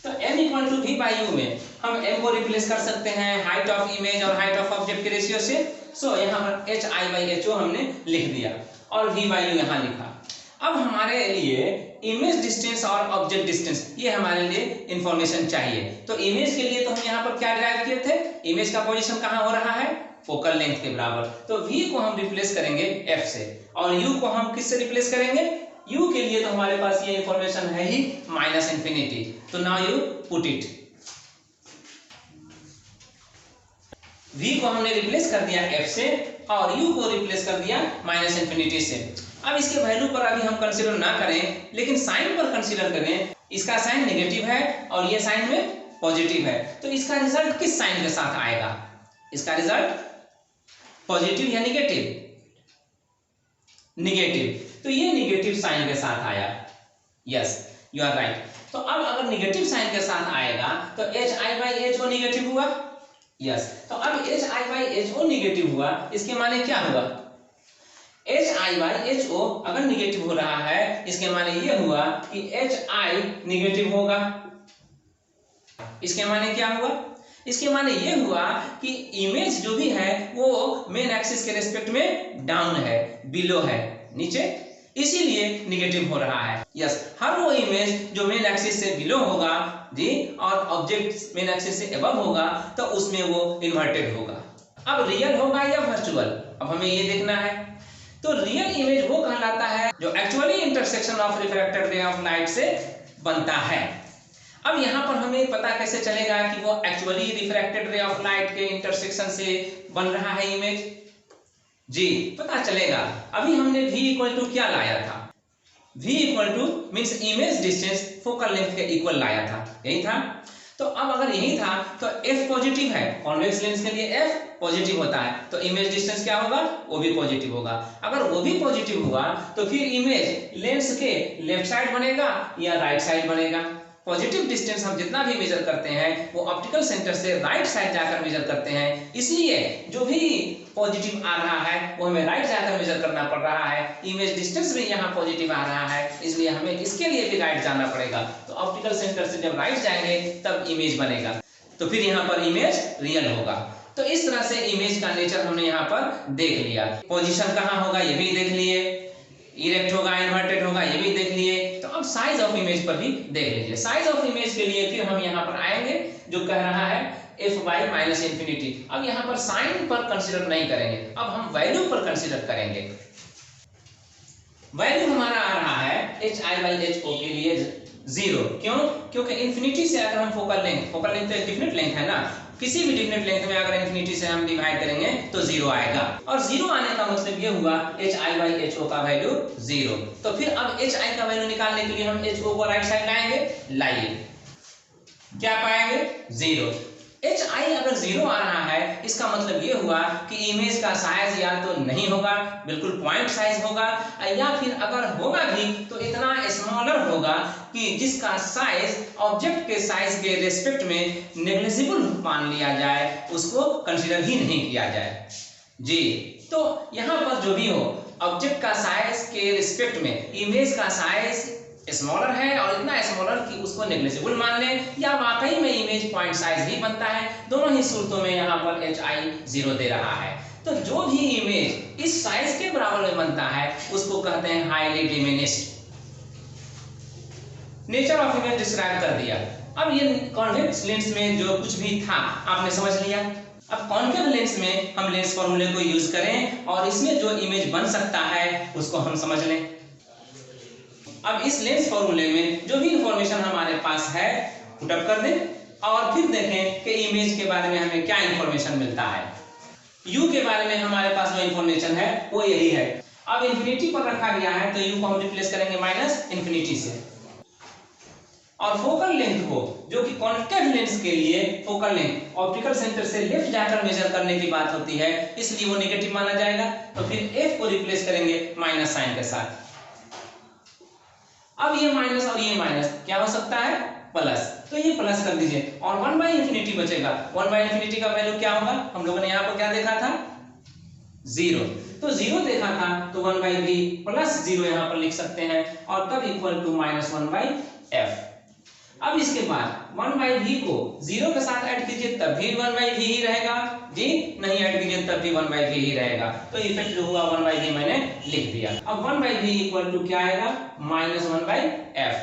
तो m equal to v by u में हम m को रिप्लेस कर सकते हैं हाइट ऑफ इमेज और हाइट ऑफ ऑब्जेक्ट के रेशियो से। सो यहाँ पर hi बाई ho हमने लिख दिया और v बाई u यहाँ लिखा। अब हमारे लिए इमेज डिस्टेंस और ऑब्जेक्ट डिस्टेंस ये हमारे लिए इंफॉर्मेशन चाहिए। तो इमेज के लिए तो हम यहाँ पर क्या ड्राइव किए थे, इमेज का पोजीशन कहाँ हो रहा है, फोकल लेंथ के बराबर। तो v को हम रिप्लेस करेंगे f से, और u को हम किससे रिप्लेस करेंगे, u के लिए तो हमारे पास ये इंफॉर्मेशन है ही माइनस इंफिनिटी। तो now you put it, v को हमने रिप्लेस कर दिया f से और u को रिप्लेस कर दिया माइनस इंफिनिटी से। अब इसके वैल्यू पर अभी हम कंसीडर ना करें, लेकिन साइन पर कंसीडर करें। इसका साइन नेगेटिव है और ये साइन में पॉजिटिव है, तो इसका रिजल्ट किस साइन के साथ आएगा? इसका रिजल्ट पॉजिटिव या निगेटिव? निगेटिव। तो ये निगेटिव साइन के साथ आया। Yes, you are right. तो अब अगर निगेटिव साइन के साथ आएगा तो HI/HO निगेटिव हुआ। यस, तो अब HI/HO निगेटिव हुआ, इसके माने क्या हुआ? HI/HO अगर निगेटिव हो रहा है, इसके माने ये हुआ कि HI निगेटिव होगा। इसके माने क्या हुआ? इसके माने ये हुआ कि इमेज जो भी है वो मेन एक्सिस के रेस्पेक्ट में डाउन है, बिलो है, नीचे, इसीलिए निगेटिव हो रहा है। यस, हर वो इमेज जो मेन एक्सिस से बिलो होगा जी और ऑब्जेक्ट मेन एक्सिस से अबव होगा तो उसमें वो इन्वर्टेड होगा। अब रियल होगा या वर्चुअल, अब हमें ये देखना है। तो रियल इमेज वो कहलाता है जो एक्चुअली इंटरसेक्शन ऑफ रिफ्रैक्टेड रे ऑफ लाइट से बनता है। अब यहाँ पर हमें पता कैसे चलेगा कि वो एक्चुअली रिफ्रैक्टेड रे ऑफ लाइट के इंटरसेक्शन से बन रहा है इमेज? जी, पता चलेगा। अभी हमने v इक्वल टू क्या लाया था? v equal two means image distance focal length के इक्वल लाया था, यही था। तो अब अगर यही था तो f पॉजिटिव है, कॉन्वेक्स लेंस के लिए f पॉजिटिव होता है, तो इमेज डिस्टेंस क्या होगा? वो भी पॉजिटिव होगा। अगर वो भी पॉजिटिव हुआ तो फिर इमेज लेंस के लेफ्ट साइड बनेगा या राइट साइड बनेगा? पॉजिटिव डिस्टेंस हम जितना भी मेजर करते हैं वो ऑप्टिकल सेंटर से राइट साइड जाकर मेजर करते हैं, इसलिए जो भी पॉजिटिव आ रहा है वो हमें राइट जाकर मेजर करना पड़ रहा है। इमेज डिस्टेंस भी यहाँ पॉजिटिव आ रहा है, इसलिए हमें इसके लिए भी राइट जाना पड़ेगा। तो ऑप्टिकल सेंटर से जब राइट जाएंगे तब इमेज बनेगा, तो फिर यहाँ पर इमेज रियल होगा। तो इस तरह से इमेज का नेचर हमने यहाँ पर देख लिया। पोजीशन कहाँ होगा ये भी देख लिए, इरेक्ट होगा, इन्वर्टेड होगा, ये भी देख लिए। तो अब साइज ऑफ इमेज पर भी देख लीजिए। साइज ऑफ इमेज के लिए फिर हम यहाँ पर आएंगे जो कह रहा है f/-infinity। अब यहाँ पर साइन पर कंसीडर नहीं करेंगे, अब हम वैल्यू पर कंसीडर करेंगे। वैल्यू हमारा आ रहा है HI/HO के लिए 0। क्यों? क्योंकि इन्फिनिटी से अगर हम फोकल लेंथ तो एक डिफिनिट लेंथ है ना, किसी भी डिफिनिट लेंथ में अगर इन्फिनिटी से हम डिवाइड करेंगे तो 0 आएगा, और 0 आने का मतलब ये हुआ HI/HO का वैल्यू 0। तो फिर अब HI का वैल्यू निकालने के लिए हम HO को राइट साइड लाएंगे, लाइए, क्या पाएंगे? 0। HI अगर 0 आ रहा है इसका मतलब ये हुआ कि इमेज का साइज या तो नहीं होगा, बिल्कुल पॉइंट साइज होगा, या फिर अगर होगा भी तो इतना स्मॉलर होगा कि जिसका साइज ऑब्जेक्ट के साइज के रेस्पेक्ट में नेग्लिजिबल मान लिया जाए, उसको कंसीडर ही नहीं किया जाए। जी, तो यहाँ पर जो भी हो ऑब्जेक्ट का साइज के रिस्पेक्ट में इमेज का साइज स्मॉलर है और इतना स्मॉलर कि उसको नेग्लिजिबल मान लें, या वाकई में इमेज पॉइंट साइज ही बनता है, दोनों ही सूरतों में यहाँ पर HI 0 दे रहा है। तो जो भी इमेज इस साइज के बराबर में बनता है उसको कहते हैं highly diminished. Nature of image describe कर दिया। अब ये कॉन्वेक्स लेंस में जो कुछ भी था आपने समझ लिया। अब कॉन्केव लेंस में हम लेंस फॉर्मूले को यूज करें और इसमें जो इमेज बन सकता है उसको हम समझ लें। अब इस लेंस फॉर्मूले में जो भी इंफॉर्मेशन हमारे पास है पुट अप कर दें और फिर देखें कि इमेज के बारे में हमें क्या इंफॉर्मेशन मिलता है। U के बारे में हमारे पास जो इंफॉर्मेशन है वो यही है। अब इन्फिनिटी पर रखा गया है तो U को हम रिप्लेस करेंगे -इन्फिनिटी से, और फोकल लेंथ को जो कि कॉन्केव लेंस के लिए फोकल लेंथ ऑप्टिकल सेंटर से लेफ्ट जाकर मेजर करने की बात होती है, इसलिए वो नेगेटिव माना जाएगा। तो फिर F को रिप्लेस करेंगे माइनस साइन के साथ। अब ये माइनस और ये माइनस क्या हो सकता है? प्लस, तो ये प्लस कर दीजिए और 1/इन्फिनिटी बचेगा। 1/इन्फिनिटी का वैल्यू क्या होगा? हम लोगों ने यहाँ पर क्या देखा था? 0। तो 0 देखा था तो 1/v प्लस 0 यहाँ पर लिख सकते हैं और तब इक्वल टू -1/f। अब इसके बाद 1/v को 0 के साथ ऐड कीजिए तब भी 1/v ही रहेगा जी, नहीं ऐड कीजिए तब भी 1/v ही रहेगा। तो इफेक्ट जो हुआ 1/v मैंने लिख दिया। अब 1/v इक्वल टू क्या आएगा? -1/f।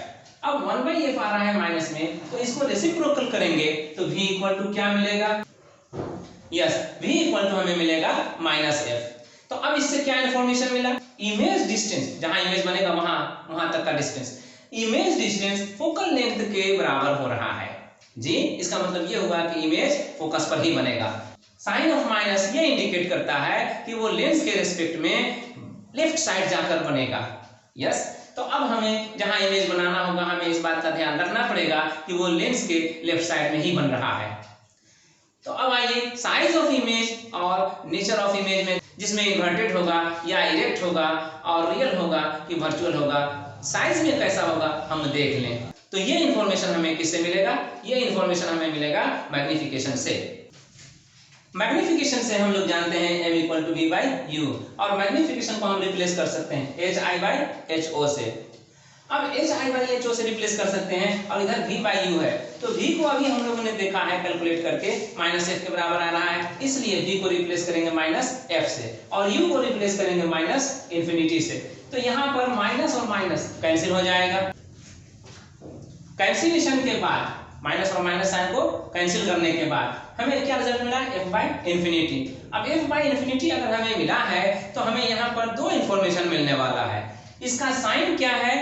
अब 1/f आ रहा है माइनस में, तो इसको रेसिप्रोकल करेंगे तो v इक्वल टू क्या मिलेगा? यस, v इक्वल टू हमें मिलेगा -f। तो अब इससे क्या इंफॉर्मेशन मिला? इमेज डिस्टेंस, जहां इमेज बनेगा वहां तक का distance, image distance focal length के बराबर हो रहा है जी। इसका मतलब ये हुआ कि इमेज फोकस पर ही बनेगा। साइन ऑफ माइनस ये इंडिकेट करता है कि वो लेंस के रेस्पेक्ट में लेफ्ट साइड जाकर बनेगा। यस, तो अब हमें जहां इमेज बनाना होगा हमें इस बात का ध्यान रखना पड़ेगा कि वो लेंस के लेफ्ट साइड में ही बन रहा है। तो अब आइए साइज ऑफ इमेज और नेचर ऑफ इमेज में, जिसमें इन्वर्टेड होगा या इरेक्ट होगा और रियल होगा कि वर्चुअल होगा, साइज में कैसा होगा हम देख लें। तो ये इंफॉर्मेशन हमें किससे मिलेगा? ये इंफॉर्मेशन हमें मिलेगा मैग्निफिकेशन से। मैग्निफिकेशन से हम लोग जानते हैं m equal to v by u, और मैग्निफिकेशन को हम रिप्लेस कर सकते हैं hi बाई ho से। अब hi बाई ho से रिप्लेस कर सकते हैं और इधर v बाई u है, तो v को अभी हम लोगों ने देखा है कैलकुलेट करके -f के बराबर आ रहा है, इसलिए v को रिप्लेस करेंगे -f से और u को रिप्लेस करेंगे -इंफिनिटी से। तो यहाँ पर माइनस और माइनस कैंसिल हो जाएगा। कैंसिलेशन के बाद माइनस और माइनस साइन को कैंसिल करने के बाद हमें क्या रिजल्ट मिला? f by infinity. अब f बाई इंफिनिटी अगर हमें मिला है तो हमें यहाँ पर दो इंफॉर्मेशन मिलने वाला है। इसका साइन क्या है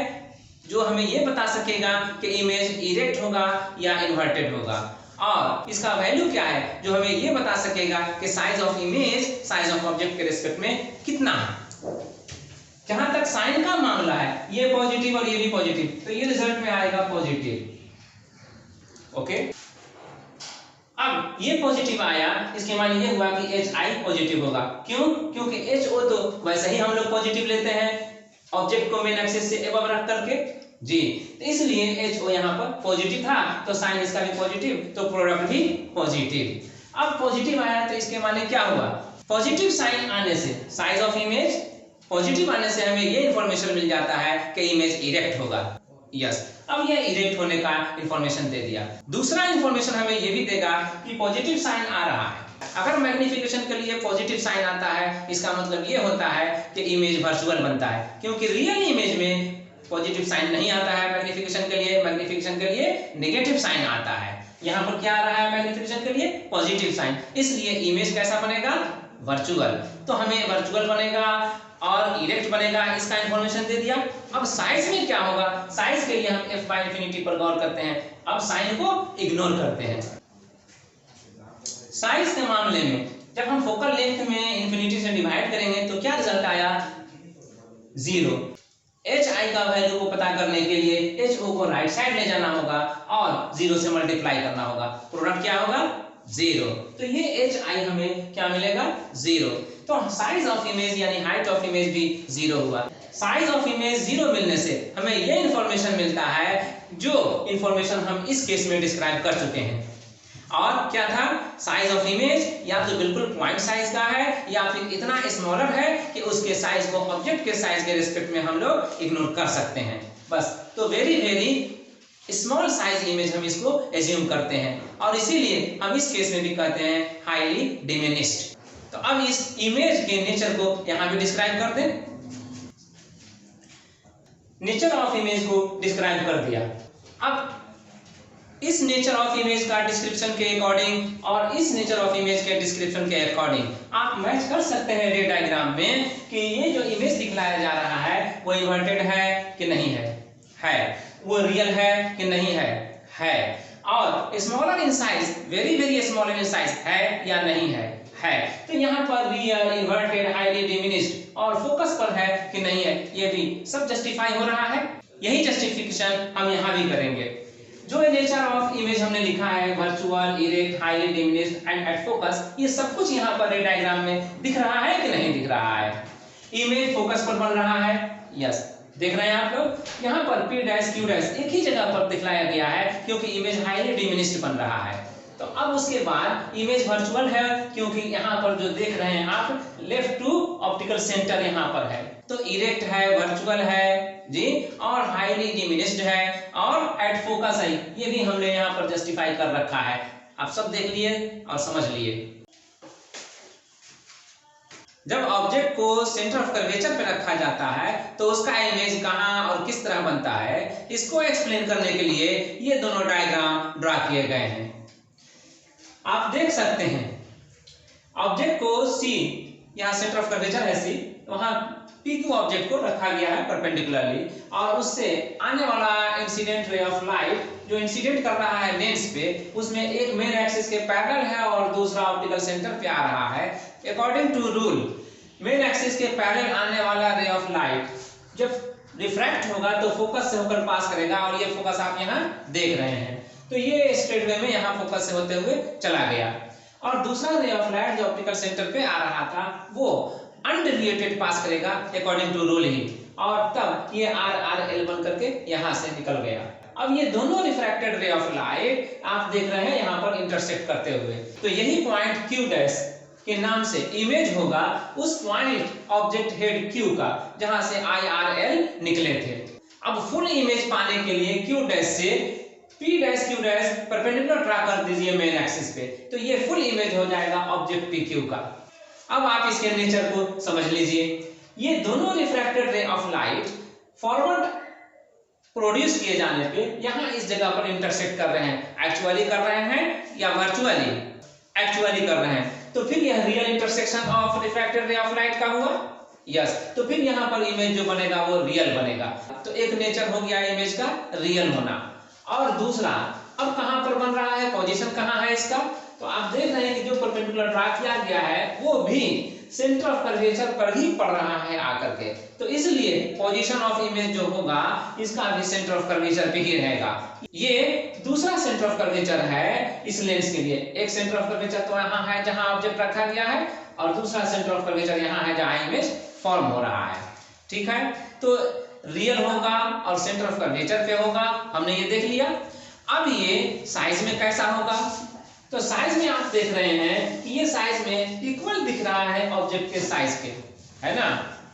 जो हमें ये बता सकेगा कि इमेज इरेक्ट होगा या इन्वर्टेड होगा, और इसका वैल्यू क्या है जो हमें ये बता सकेगा कि size of image size of object के रिस्पेक्ट में कितना है। जहां तक साइन का मामला है ये पॉजिटिव और ये भी पॉजिटिव, तो ये रिजल्ट में आएगा पॉजिटिव। ओके, अब ये पॉजिटिव आया, इसके माने ये हुआ कि hi पॉजिटिव होगा। क्यों? क्योंकि ho तो वैसे ही हम लोग पॉजिटिव लेते हैं ऑब्जेक्ट को मेन एक्सिस से अबव रख करके जी, तो इसलिए ho यहाँ पर पॉजिटिव था तो साइन इसका भी पॉजिटिव, तो प्रोडक्ट भी पॉजिटिव। अब पॉजिटिव आया तो इसके माने क्या हुआ? पॉजिटिव साइन आने से साइज ऑफ इमेज पॉजिटिव आने से हमें ये इंफॉर्मेशन मिल जाता है कि इमेज इरेक्ट होगा। यस, अब ये इरेक्ट होने का इंफॉर्मेशन दे दिया। दूसरा इंफॉर्मेशन हमें ये भी देगा कि पॉजिटिव साइन आ रहा है। अगर मैग्निफिकेशन के लिए पॉजिटिव साइन आता है इसका मतलब ये होता है कि इमेज वर्चुअल बनता है, क्योंकि रियल इमेज में पॉजिटिव साइन नहीं आता है मैग्निफिकेशन के लिए। मैग्निफिकेशन के लिए नेगेटिव साइन आता है। यहाँ पर क्या आ रहा है मैग्निफिकेशन के लिए? पॉजिटिव साइन, इसलिए इमेज कैसा बनेगा? वर्चुअल। तो हमें वर्चुअल बनेगा और इरेक्ट बनेगा, इसका इंफॉर्मेशन दे दिया। अब साइज में क्या होगा? साइज के लिए हम f बाई इंफिनिटी पर गौर करते हैं। अब साइन को इग्नोर करते हैं। साइज के मामले में जब हम फोकल लेंथ में इंफिनिटी से डिवाइड करेंगे तो क्या रिजल्ट आया? 0। hi का वैल्यू को पता करने के लिए ho को राइट साइड ले जाना होगा और 0 से मल्टीप्लाई करना होगा। प्रोडक्ट क्या होगा? 0। तो ये hi हमें क्या मिलेगा? 0। तो साइज ऑफ इमेज यानी हाइट ऑफ इमेज भी 0 हुआ। साइज ऑफ इमेज 0 मिलने से हमें ये इंफॉर्मेशन मिलता है जो इंफॉर्मेशन हम इस केस में डिस्क्राइब कर चुके हैं। और क्या था? साइज ऑफ इमेज या तो बिल्कुल पॉइंट साइज का है या फिर इतना स्मॉलर है कि उसके साइज को ऑब्जेक्ट के साइज के रिस्पेक्ट में हम लोग इग्नोर कर सकते हैं। बस, तो वेरी स्मॉल साइज इमेज हम इसको एज्यूम करते हैं और इसीलिए हम इस केस में भी कहते हैं हाईली डिमिनिश्ड। तो अब इस इमेज के नेचर को यहां भी डिस्क्राइब कर दें। नेचर ऑफ इमेज को डिस्क्राइब कर दिया। अब इस नेचर ऑफ इमेज का डिस्क्रिप्शन के अकॉर्डिंग और इस नेचर ऑफ इमेज के डिस्क्रिप्शन के अकॉर्डिंग आप मैच कर सकते हैं रे डायग्राम में कि ये जो इमेज दिखलाया जा रहा है वो इन्वर्टेड है कि नहीं है, वो रियल है कि नहीं है, और smaller in size, very smaller in size है या नहीं है। तो यहाँ पर रियल, इन्वर्टेड, हाईली डिमिनिश्ड और फोकस पर है कि नहीं है, ये भी सब जस्टिफाई हो रहा है। यही जस्टिफिकेशन हम यहाँ भी करेंगे। जो नेचर ऑफ इमेज हमने लिखा है virtual, erect, highly diminished and at focus, ये सब कुछ यहाँ पर रे डायग्राम में दिख रहा है कि नहीं दिख रहा है? इमेज फोकस पर बन रहा है। यस, देख रहे हैं आप लोग? यहाँ पर P डैश Q डैश एक ही जगह पर दिखलाया गया है क्योंकि इमेज हाईली डिमिनिश्ड बन रहा है। तो अब उसके बाद इमेज वर्चुअल है क्योंकि यहाँ पर जो देख रहे हैं आप लेफ्ट टू ऑप्टिकल सेंटर यहाँ पर है। तो इरेक्ट है, वर्चुअल है जी, और हाईली डिमिनिश्ड है और एट फोकस है, ये भी हमने यहाँ पर जस्टिफाई कर रखा है। आप सब देख लिए और समझ लिए। जब ऑब्जेक्ट को सेंटर ऑफ कर्वेचर पे रखा जाता है तो उसका इमेज कहाँ और किस तरह बनता है, इसको एक्सप्लेन करने के लिए ये दोनों डायग्राम ड्रा किए गए हैं। आप देख सकते हैं ऑब्जेक्ट को C, यहाँ सेंटर ऑफ कर्वेचर है C, वहां PQ ऑब्जेक्ट को रखा गया है परपेंडिकुलरली और उससे आने वाला इंसिडेंट रे ऑफ लाइट जो इंसिडेंट कर रहा है लेंस पे, उसमें एक मेन एक्सिस के पैरेलल है और दूसरा ऑप्टिकल सेंटर पे आ रहा है। According to rule main axis के पैरेलल आने वाला रे ऑफ लाइट जब रिफ्रैक्ट होगा तो फोकस से होकर पास करेगा, और ये फोकस आप यहाँ देख रहे हैं। तो ये स्ट्रेट वे में यहाँ फोकस से होते हुए चला गया। और दूसरा रे ऑफ लाइट जो ऑप्टिकल सेंटर पे आ रहा था वो अनडेविएटेड पास करेगा अकॉर्डिंग टू रूल ही, और तब ये RRL बन करके यहाँ से निकल गया। अब ये दोनों रिफ्रैक्टेड रे ऑफ लाइट आप देख रहे हैं यहाँ पर इंटरसेक्ट करते हुए, तो यही पॉइंट Q डैश के नाम से इमेज होगा उस पॉइंट ऑब्जेक्ट हेड Q का जहां से IRL निकले थे। अब फुल इमेज पाने के लिए Q डैश से P dash Q dash perpendicular draw कर दीजिए मेन एक्सिस पे, तो ये फुल इमेज हो जाएगा ऑब्जेक्ट PQ का। अब आप इसके नेचर को समझ लीजिए। ये दोनों रिफ्रैक्टेड रे ऑफ लाइट फॉरवर्ड प्रोड्यूस किए जाने पे यहाँ इस जगह पर इंटरसेक्ट कर रहे हैं। एक्चुअली कर रहे हैं या वर्चुअली? एक्चुअली कर रहे हैं, तो फिर यह रियल इंटरसेक्शन ऑफ रिफ्रैक्टेड रे ऑफ लाइट का हुआ। यस, तो फिर यहाँ पर इमेज जो बनेगा वो रियल बनेगा। तो एक नेचर हो गया इमेज का रियल होना। और दूसरा, अब कहां पर बन रहा है, पोजीशन कहां है इसका, तो आप देख रहे हैं कि जो परपेंडिकुलर ड्रा किया गया है वो भी सेंटर ऑफ कर्वेचर पर ही पड़ रहा है आकर के, तो इसलिए पोजीशन ऑफ इमेज जो होगा इसका भी सेंटर ऑफ कर्वेचर पे ही रहेगा। ये दूसरा सेंटर ऑफ कर्वेचर है इस लेंस के लिए। एक सेंटर ऑफ कर्वेचर तो यहाँ है जहां ऑब्जेक्ट रखा गया है, और दूसरा सेंटर ऑफ कर्वेचर यहाँ है जहां इमेज फॉर्म हो रहा है। ठीक है, तो रियल होगा और सेंटर ऑफ कर्वेचर पे होगा, हमने ये देख लिया। अब ये साइज में कैसा होगा, तो साइज में आप देख रहे हैं कि ये साइज में इक्वल दिख रहा है ऑब्जेक्ट के साइज के, है ना।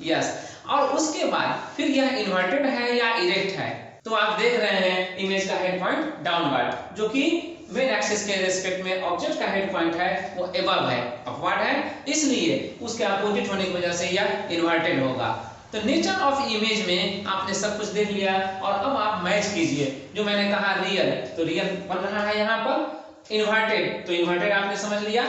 यस, और उसके बाद फिर यह इन्वर्टेड है या इरेक्ट है, तो आप देख रहे हैं इमेज का हेड पॉइंट डाउनवर्ड, जो कि मेन एक्सिस के रिस्पेक्ट में ऑब्जेक्ट का हेड पॉइंट है वो अबव है, अपवर्ड है, इसलिए उसके अपोजिट होने की वजह से यह इन्वर्टेड होगा। तो नेचर ऑफ इमेज में आपने सब कुछ देख लिया, और अब आप मैच कीजिए। जो मैंने कहा रियल, तो रियल बन रहा है यहाँ पर, इन्वर्टेड तो इन्वर्टेड आपने समझ लिया,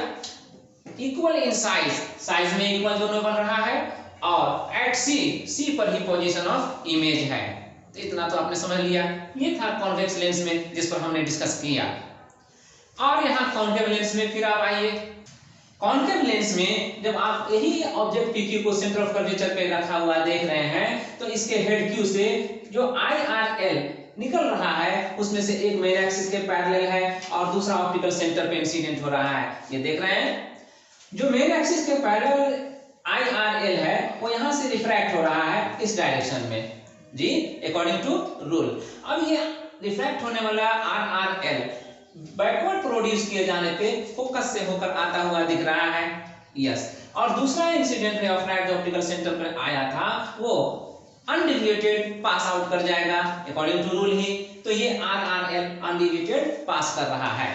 इक्वल इन साइज, साइज में इक्वल दोनों बन रहा है, और एट सी पर ही पोजीशन ऑफ इमेज है। तो इतना तो आपने समझ लिया। ये था कॉन्वेक्स लेंस में जिस पर हमने डिस्कस किया। और यहाँ कॉन्केव लेंस में फिर आप आइए। कॉन्केव लेंस में जब आप यही ऑब्जेक्ट PQ को सेंटर ऑफ कर्वेचर पे रखा हुआ देख रहे हैं, तो इसके हेड Q से जो IRL निकल रहा है उसमें से एक मेन एक्सिस के पैरेलल है और दूसरा ऑप्टिकल सेंटर पे इंसिडेंट हो रहा है। ये देख रहे हैं, जो मेन एक्सिस के पैरेलल IRL है वो यहाँ से रिफ्रैक्ट हो रहा है इस डायरेक्शन में जी, अकॉर्डिंग टू रूल। अब ये रिफ्रैक्ट होने वाला RRL बैकवर्ड प्रोड्यूस किए जाने पे फोकस से होकर आता हुआ दिख रहा है। यस, और दूसरा इंसिडेंट रे ऑफ लाइट जो ऑप्टिकल सेंटर पर आया था वो अनडिविएटेड पास आउट कर जाएगा अकॉर्डिंग टू रूल ही, तो ये RRL अनडिविएटेड पास कर रहा है।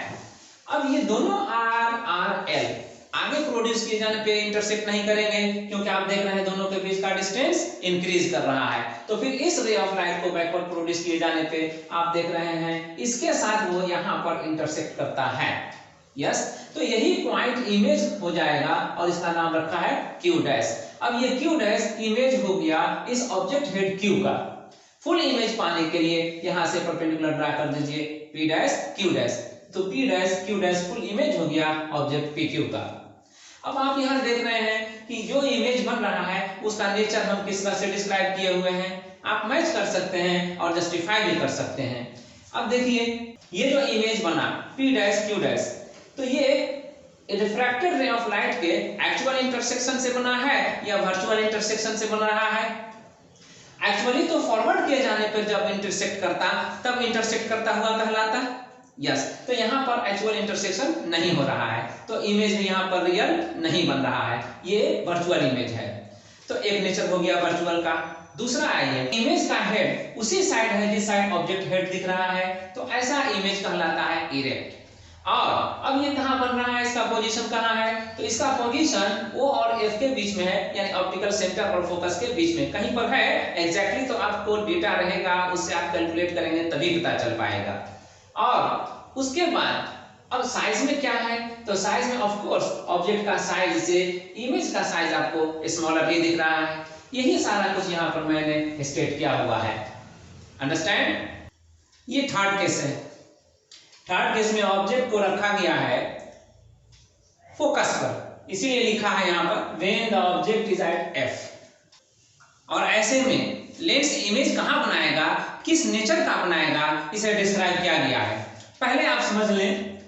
अब ये दोनों RRL आगे प्रोड्यूस किए जाने पे इंटरसेक्ट नहीं करेंगे, क्योंकि आप देख रहे हैं दोनों के बीच का डिस्टेंस इंक्रीज कर रहा है। तो फिर इस रे ऑफ लाइट को बैकवर्ड प्रोड्यूस किए जाने पे आप देख रहे हैं इसके साथ वो यहाँ पर इंटरसेक्ट करता है। यस, तो यही पॉइंट इमेज हो जाएगा और इसका नाम रखा है Q डैश। अब ये Q डैश इमेज हो गया इस ऑब्जेक्ट हेड Q का। फुल इमेज पाने के लिए यहाँ से परपेंडिकुलर ड्रा कर दीजिए P डैश Q डैश, तो P dash Q dash full image हो गया ऑब्जेक्ट PQ का। अब आप यहाँ देख रहे हैं कि जो इमेज बन रहा है उसका नेचर हम किस तरह से डिस्क्राइब किए हुए हैं, आप मैच कर सकते हैं और जस्टिफाई भी कर सकते हैं। अब देखिए ये जो इमेज बना P डैश Q डैश, तो ये रिफ्रैक्टेड रे ऑफ लाइट के एक्चुअल इंटरसेक्शन से बना है या वर्चुअल इंटरसेक्शन से बन रहा है। एक्चुअली तो फॉरवर्ड किए जाने पर जब इंटरसेक्ट करता तब इंटरसेक्ट करता हुआ कहलाता। यस, तो यहाँ पर एक्चुअल इंटरसेक्शन नहीं हो रहा है, तो इमेज भी यहाँ पर रियल नहीं बन रहा है, ये वर्चुअल इमेज है। तो एक नेचर हो गया वर्चुअल का। दूसरा आइए, इमेज का हेड उसी साइड है जिस साइड ऑब्जेक्ट हेड दिख रहा है, तो ऐसा इमेज कहलाता है इरेक्ट। और अब ये कहाँ बन रहा है, इसका पोजीशन कहाँ है, तो इसका पोजीशन O और F के बीच में है, यानी ऑप्टिकल सेंटर और फोकस के बीच में कहीं पर है। एग्जैक्टली तो आपको डेटा रहेगा, उससे आप कैलकुलेट करेंगे तभी पता चल पाएगा। और उसके बाद अब साइज में क्या है, तो साइज में ऑफ कोर्स ऑब्जेक्ट का साइज से इमेज का साइज आपको स्मॉलर ही दिख रहा है। यही सारा कुछ यहाँ पर मैंने स्टेट किया हुआ है। अंडरस्टैंड? ये थर्ड केस है। थर्ड केस में ऑब्जेक्ट को रखा गया है फोकस पर, इसीलिए लिखा है यहाँ पर when the object is at F। और ऐसे में लेंस इमेज कहाँ बनाएगा, किस नेचर का बनाएगा, इसे डिस्क्राइब किया गया है। पहले आप समझ लें,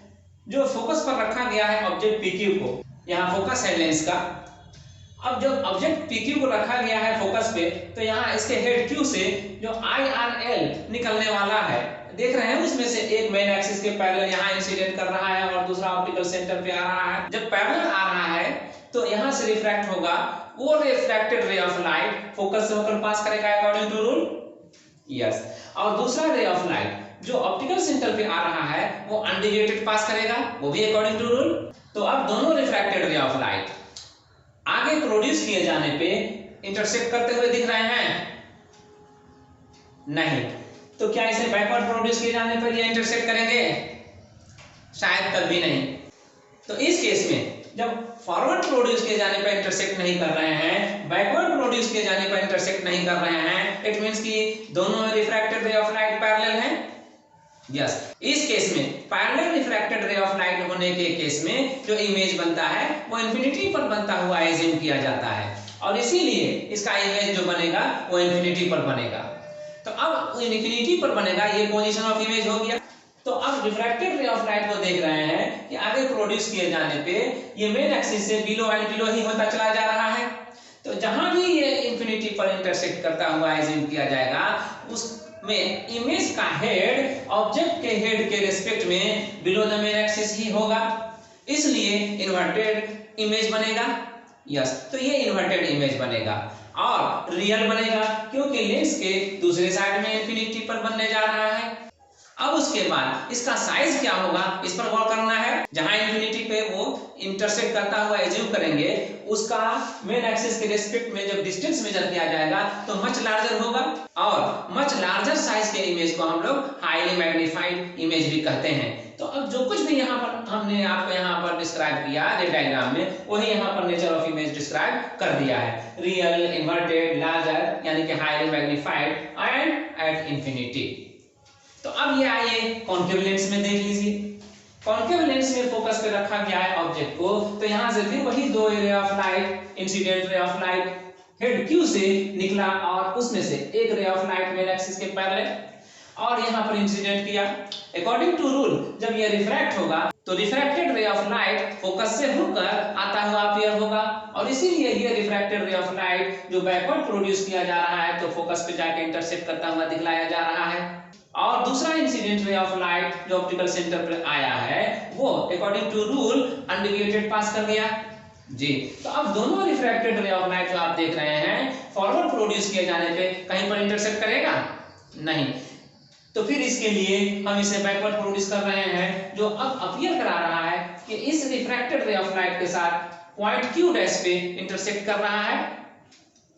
जो फोकस पर रखा गया है ऑब्जेक्ट PQ को, यहाँ फोकस है लेंस का। अब जो ऑब्जेक्ट PQ को रखा गया है फोकस पे, तो यहाँ इसके हेड Q से जो IRL निकलने वाला है, देख रहे हैं, उसमें से एक मेन एक्सिस के पैरेलल यहाँ इंसिडेंट कर रहा है और दूसरा ऑप्टिकल सेंटर पे आ रहा है। जब पैरेलल आ रहा है तो यहाँ से रिफ्रैक्ट होगा, वो रिफ्रैक्टेड रे ऑफ लाइट फोकस से होकर पास करेगा अकॉर्डिंग टू रूल, यस। और दूसरा रे ऑफ लाइट जो ऑप्टिकल सेंटर पे आ रहा है वो अनडिविएटेड पास करेगा, वो भी अकॉर्डिंग टू रूल। तो अब दोनों रिफ्रैक्टेड रे ऑफ लाइट आगे प्रोड्यूस किए जाने पे इंटरसेक्ट करते हुए दिख रहे हैं? नहीं। तो क्या इसे बैकवर्ड प्रोड्यूस किए जाने पर ये इंटरसेक्ट करेंगे? शायद तब भी नहीं। तो इस केस में जब फॉरवर्ड प्रोड्यूस किए जाने पर इंटरसेक्ट नहीं कर रहे हैं, बैकवर्ड प्रोड्यूस किए जाने पर इंटरसेक्ट नहीं कर रहे हैं, इट मींस कि दोनों रिफ्रैक्टेड रे ऑफ लाइट पैरेलल हैं, यस। इस केस में पैरेलल रिफ्रैक्टेड रे ऑफ लाइट होने के केस में जो इमेज बनता है वो इंफिनिटी पर बनता हुआ एज्यूम किया जाता है, और इसीलिए इसका इमेज जो बनेगा वो इंफिनिटी पर बनेगा। तो अब इंफिनिटी पर बनेगा, ये पोजीशन ऑफ इमेज हो गया। तो अब रिफ्रैक्टेड रे ऑफ लाइट को देख रहे हैं कि आगे प्रोड्यूस किए जाने पे ये मेन एक्सिस से बिलो एंड बिलो ही होता चला जा रहा है। तो जहां भी ये इंफिनिटी पर इंटरसेक्ट करता हुआ एज्यूम किया जाएगा, उसमें इमेज का हेड ऑब्जेक्ट के हेड के रिस्पेक्ट में बिलो द मेन एक्सिस ही होगा, इसलिए इन्वर्टेड इमेज बनेगा, यस। तो ये इन्वर्टेड इमेज बनेगा और रियल बनेगा, क्योंकि लेंस के दूसरे साइड में इंफिनिटी पर बनने जा रहा है। अब उसके बाद इसका साइज क्या होगा, इस पर गौर करना है। जहां इंफिनिटी पे वो इंटरसेक्ट करता हुआ एज्यूम करेंगे, उसका मेन एक्सिस के रिस्पेक्ट में जब डिस्टेंस मेजर किया जाएगा तो मच लार्जर होगा, और मच लार्जर साइज के इमेज को हम लोग हाईली मैग्नीफाइड इमेज भी कहते हैं। तो अब जो कुछ भी यहाँ पर हमने आपको यहाँ पर डिस्क्राइब किया डायग्राम में, वही यहाँ पर नेचर ऑफ इमेज डिस्क्राइब कर दिया है। रियल, इन्वर्टेड, लार्जर यानी कि highly magnified and at infinity. तो अब ये आइए कॉन्केव लेंस में देख लीजिए। कॉन्केव लेंस में फोकस पे रखा गया है ऑब्जेक्ट को, तो यहाँ से फिर वही दो रे of light, incident ray of light head Q से निकला और उसमें से एक रे ऑफ लाइट मेन एक्सिस के पैरेलल और यहाँ पर इंसिडेंट किया। अकॉर्डिंग टू रूल जब ये रिफ्रैक्ट होगा तो रिफ्रैक्टेड रे ऑफ लाइट फोकस से होकर आता हुआ अपीयर होगा, और इसीलिए ये रिफ्रैक्टेड रे ऑफ लाइट जो बैकवर्ड प्रोड्यूस किया जा रहा है तो फोकस पे जाके इंटरसेक्ट करता हुआ दिखलाया जा रहा है। और दूसरा इंसिडेंट रे ऑफ लाइट जो ऑप्टिकल सेंटर पर आया है वो अकॉर्डिंग टू रूल अनडिविएटेड पास कर गया जी। तो अब दोनों रिफ्रैक्टेड रे ऑफ लाइट जो आप देख रहे हैं फॉरवर्ड प्रोड्यूस किए जाने पे कहीं पर इंटरसेक्ट करेगा नहीं, तो फिर इसके लिए हम इसे बैकवर्ड प्रोड्यूस कर रहे हैं, जो अब अपीयर करा रहा है कि इस रिफ्रैक्टेड रे ऑफ लाइट के साथ पॉइंट Q डैश पे इंटरसेक्ट कर रहा है,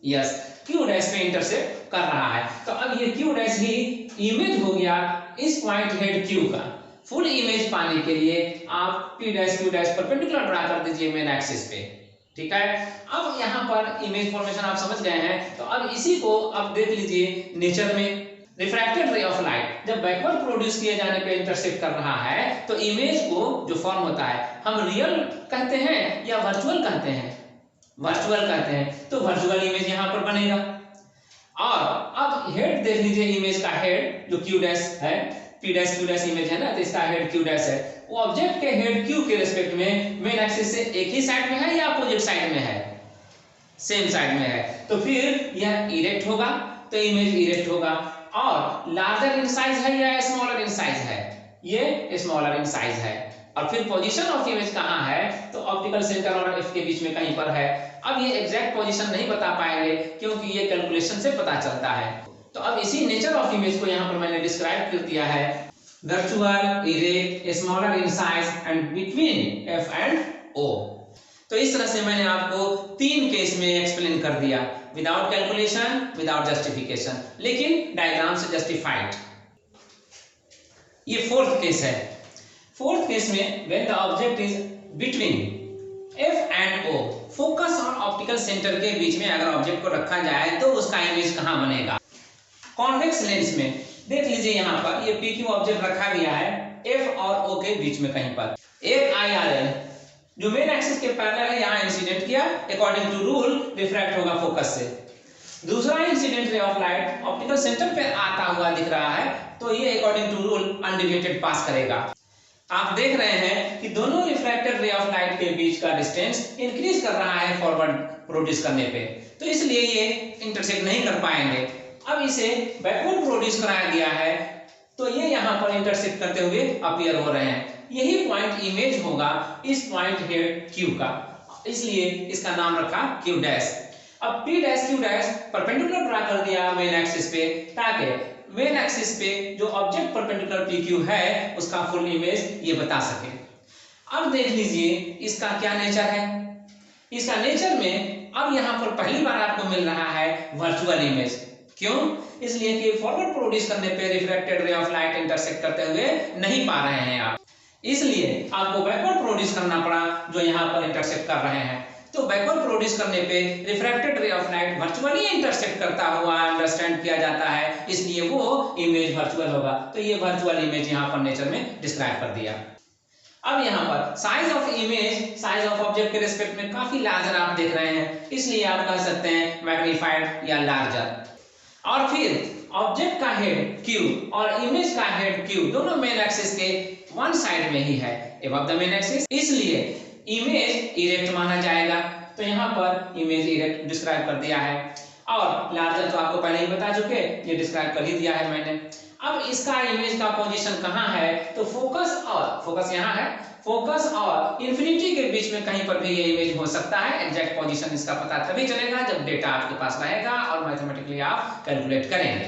यस, Q डैश पे इंटरसेक्ट कर रहा है। तो अब ये Q डैश ही इमेज हो गया इस पॉइंट हेड Q का। फुल इमेज पाने के लिए आप P dash Q dash perpendicular draw कर दीजिए मेन एक्सिस पे, ठीक है। अब यहाँ पर इमेज फॉर्मेशन आप समझ गए हैं, तो अब इसी को अब देख लीजिए नेचर में। रिफ्रैक्टेड रे ऑफ लाइट जब बैकवर्ड प्रोड्यूस किए जाने पे इंटरसेक्ट कर रहा है तो इमेज को जो फॉर्म होता है हम रियल कहते हैं या वर्चुअल कहते हैं, वर्चुअल कहते हैं। तो वर्चुअल इमेज यहाँ पर बनेगा। और अब हेड देख लीजिए, इमेज का हेड जो Q डैश है, P dash Q dash image है ना, तो इसका हेड Q डैश है। वो ऑब्जेक्ट के हेड Q के रिस्पेक्ट में मेन एक्सिस से एक ही साइड में है या अपोजिट साइड में है, सेम साइड में है, तो फिर यह इरेक्ट होगा, तो इमेज इरेक्ट होगा। और लार्जर इन साइज है या स्मॉलर इन साइज है, ये स्मॉलर इन साइज है। और फिर पोजीशन ऑफ इमेज कहाँ है, तो ऑप्टिकल सेंटर और F के बीच में कहीं पर है। अब ये एग्जैक्ट पोजीशन नहीं बता पाएंगे क्योंकि ये कैलकुलेशन से पता चलता है। तो अब इसी नेचर ऑफ इमेज को यहाँ पर मैंने डिस्क्राइब कर दिया है, virtual, erect, smaller in size and between F and O। तो इस तरह से मैंने आपको 3 केस में एक्सप्लेन कर दिया, विदाउट कैलकुलेशन, विदाउट जस्टिफिकेशन, लेकिन डायग्राम से जस्टिफाइड। ये 4th केस है। 4th केस में when the object is between F and O, focus और ऑप्टिकल सेंटर के बीच में अगर ऑब्जेक्ट को रखा जाए तो उसका इमेज कहां बनेगा। कॉन्वेक्स लेंस में देख लीजिए, यहाँ पर ये PQ ऑब्जेक्ट रखा गया है F और O के बीच में कहीं पर। एक IRL जो मेन एक्सिस के पैरेलल है यहाँ इंसिडेंट किया, अकॉर्डिंग टू रूल रिफ्रैक्ट होगा फोकस से। दूसरा incident ray of light optical centre पे आता हुआ दिख रहा है, तो ये अकॉर्डिंग टू रूल अनडिविएटेड पास करेगा। आप देख रहे हैं कि दोनों रिफ्रैक्टेड रे ऑफ लाइट के बीच का डिस्टेंस इंक्रीज कर रहा है फॉरवर्ड प्रोड्यूस करने पे, तो इसलिए ये इंटरसेक्ट नहीं कर पाएंगे। अब इसे बैकवर्ड प्रोड्यूस कराया गया है, तो ये यहाँ पर इंटरसेक्ट करते हुए अपीयर हो रहे हैं। यही पॉइंट इमेज होगा इस पॉइंट हेड Q का, इसलिए इसका नाम रखा Q डैश। अब P dash Q dash perpendicular draw कर दिया मेन एक्सिस पे, ताकि मेन एक्सिस पे जो ऑब्जेक्ट परपेंडिकुलर PQ है उसका फुल इमेज ये बता सके। अब देख लीजिए इसका क्या नेचर है। इसका नेचर में अब यहाँ पर पहली बार आपको मिल रहा है वर्चुअल इमेज। क्यों? इसलिए कि फॉरवर्ड प्रोड्यूस करने पे रिफ्रैक्टेड रे ऑफ लाइट इंटरसेक्ट करते हुए नहीं पा रहे हैं आप, इसलिए आपको बैकवर्ड प्रोड्यूस करना पड़ा जो यहाँ पर इंटरसेक्ट कर रहे हैं। तो बैकवर्ड प्रोड्यूस करने पे रिफ्रैक्टेड रे ऑफ लाइट वर्चुअली इंटरसेक्ट करता हुआ अंडरस्टैंड किया जाता है, इसलिए वो इमेज वर्चुअल होगा। तो ये वर्चुअल इमेज यहाँ पर नेचर में डिस्क्राइब कर दिया। अब यहाँ पर size of image size of object के रिस्पेक्ट में काफी लार्जर आप देख रहे हैं, इसलिए आप कह सकते हैं मैग्नीफाइड या लार्जर। और फिर ऑब्जेक्ट का हेड Q और इमेज का हेड Q दोनों मेन एक्सिस के वन साइड में ही है, अबव द मेन एक्सिस, इसलिए इमेज इरेक्ट माना जाएगा। तो यहाँ पर इमेज इरेक्ट डिस्क्राइब कर दिया है, और लार्जर तो आपको पहले ही बता चुके, ये डिस्क्राइब कर ही दिया है मैंने। अब इसका इमेज का पोजीशन कहाँ है, तो फोकस यहाँ है, फोकस और इंफिनिटी के बीच में कहीं पर भी ये इमेज हो सकता है। एग्जैक्ट पोजीशन इसका पता तभी चलेगा जब डेटा आपके पास रहेगा और मैथमेटिकली आप कैलकुलेट करेंगे।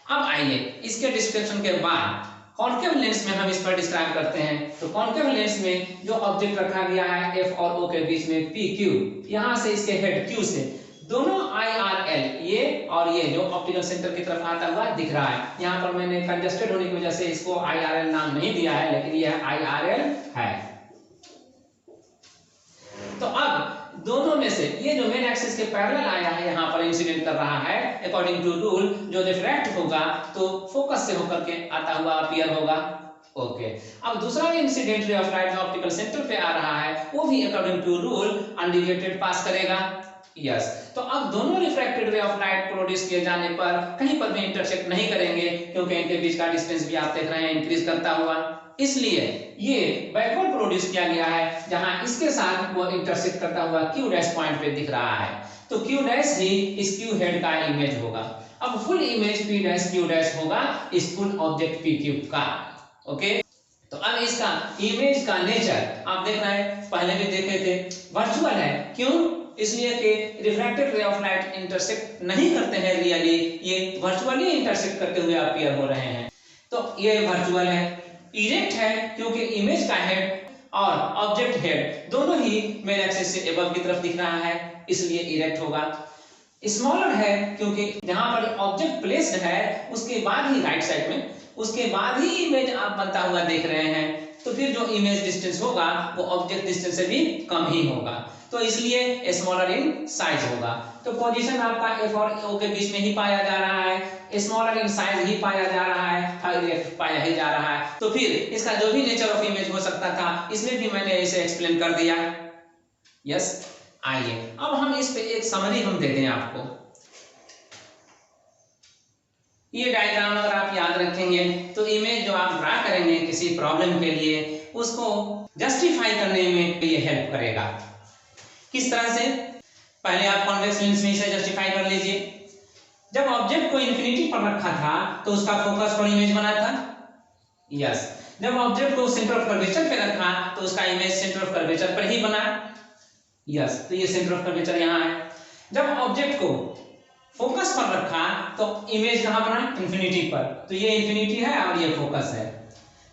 अब आइए इसके डिस्क्रिप्शन के बाद कॉन्केव लेंस में हम इस पर डिस्क्राइब करते हैं। तो कॉन्केव लेंस में जो ऑब्जेक्ट रखा गया है F और O के बीच में PQ, यहाँ से इसके हेड Q से दोनों IRL, ये और ये जो ऑप्टिकल सेंटर की तरफ आता हुआ दिख रहा है। यहाँ पर मैंने कंजस्टेड होने की वजह से इसको IRL नाम नहीं दिया है, लेकिन यह IRL है। तो अब दोनों में से ये जो मेन एक्सिस के पैरेलल आया है यहाँ पर इंसिडेंट कर रहा है, अकॉर्डिंग टू रूल जो रिफ्रैक्ट होगा तो फोकस से होकर के आता हुआ अपीयर होगा। ओके, अब दूसरा इंसिडेंट रे ऑफ लाइट जो ऑप्टिकल सेंटर पे आ रहा है वो भी अकॉर्डिंग टू रूल अनडिविएटेड पास करेगा। यस, तो अब दोनों रिफ्रैक्टेड रे ऑफ लाइट प्रोड्यूस किए जाने पर कहीं पर भी इंटरसेक्ट नहीं करेंगे, क्योंकि इनके बीच का डिस्टेंस भी आप देख रहे हैं इंक्रीज करता हुआ, इसलिए ये बैकवर्ड प्रोड्यूस किया गया है, जहां इसके साथ वो इंटरसेक्ट करता हुआ Q डैश पॉइंट पे दिख रहा है। तो Q डैश ही इस Q हेड का इमेज होगा। अब full image P dash Q dash होगा इस फुल ऑब्जेक्ट PQ का। ओके, तो अब इसका इमेज का नेचर आप देख रहे हैं, पहले भी देखे थे, वर्चुअल है। क्यों? इसलिए कि रिफ्रैक्टेड रे ऑफ लाइट इंटरसेक्ट नहीं करते हैं रियली, ये वर्चुअली इंटरसेक्ट करते हुए अपीयर हो रहे हैं। तो ये वर्चुअल है। इरेक्ट है क्योंकि इमेज का हेड और ऑब्जेक्ट हेड दोनों ही मेन एक्सिस से अबव की तरफ दिख रहा है, इसलिए इरेक्ट होगा। स्मॉलर है क्योंकि जहां पर ऑब्जेक्ट प्लेस्ड है उसके बाद ही राइट साइड में, उसके बाद ही इमेज आप बनता हुआ देख रहे हैं, तो फिर जो इमेज डिस्टेंस होगा वो ऑब्जेक्ट डिस्टेंस से भी कम ही होगा, तो इसलिए स्मॉलर इन साइज होगा। तो पोजीशन आपका F और O के बीच में ही पाया जा रहा है, स्मॉलर इन साइज ही पाया जा रहा है, इरेक्ट पाया ही जा रहा है। तो फिर इसका जो भी नेचर ऑफ इमेज हो सकता था इसमें भी मैंने इसे एक्सप्लेन कर दिया। यस, आइए अब हम इस पे एक समरी हम देते हैं आपको। ये डायग्राम अगर आप याद रखेंगे तो इमेज जो आप ड्रा करेंगे किसी प्रॉब्लम के लिए उसको जस्टिफाई करने में ये हेल्प करेगा। किस तरह से? पहले आप कॉन्वेक्स लेंस में इसे जस्टिफाई कर लीजिए। जब ऑब्जेक्ट को इंफिनिटी पर रखा था तो उसका फोकस पर इमेज बना था। यस, जब ऑब्जेक्ट को सेंटर ऑफ कर्वेचर पे रखा तो उसका इमेज सेंटर ऑफ कर्वेचर पर ही बना। यस, तो ये सेंटर ऑफ कर्वेचर यहाँ है। जब ऑब्जेक्ट को फोकस पर रखा तो इमेज कहाँ बना? इंफिनिटी पर, तो ये इंफिनिटी है और ये फोकस है।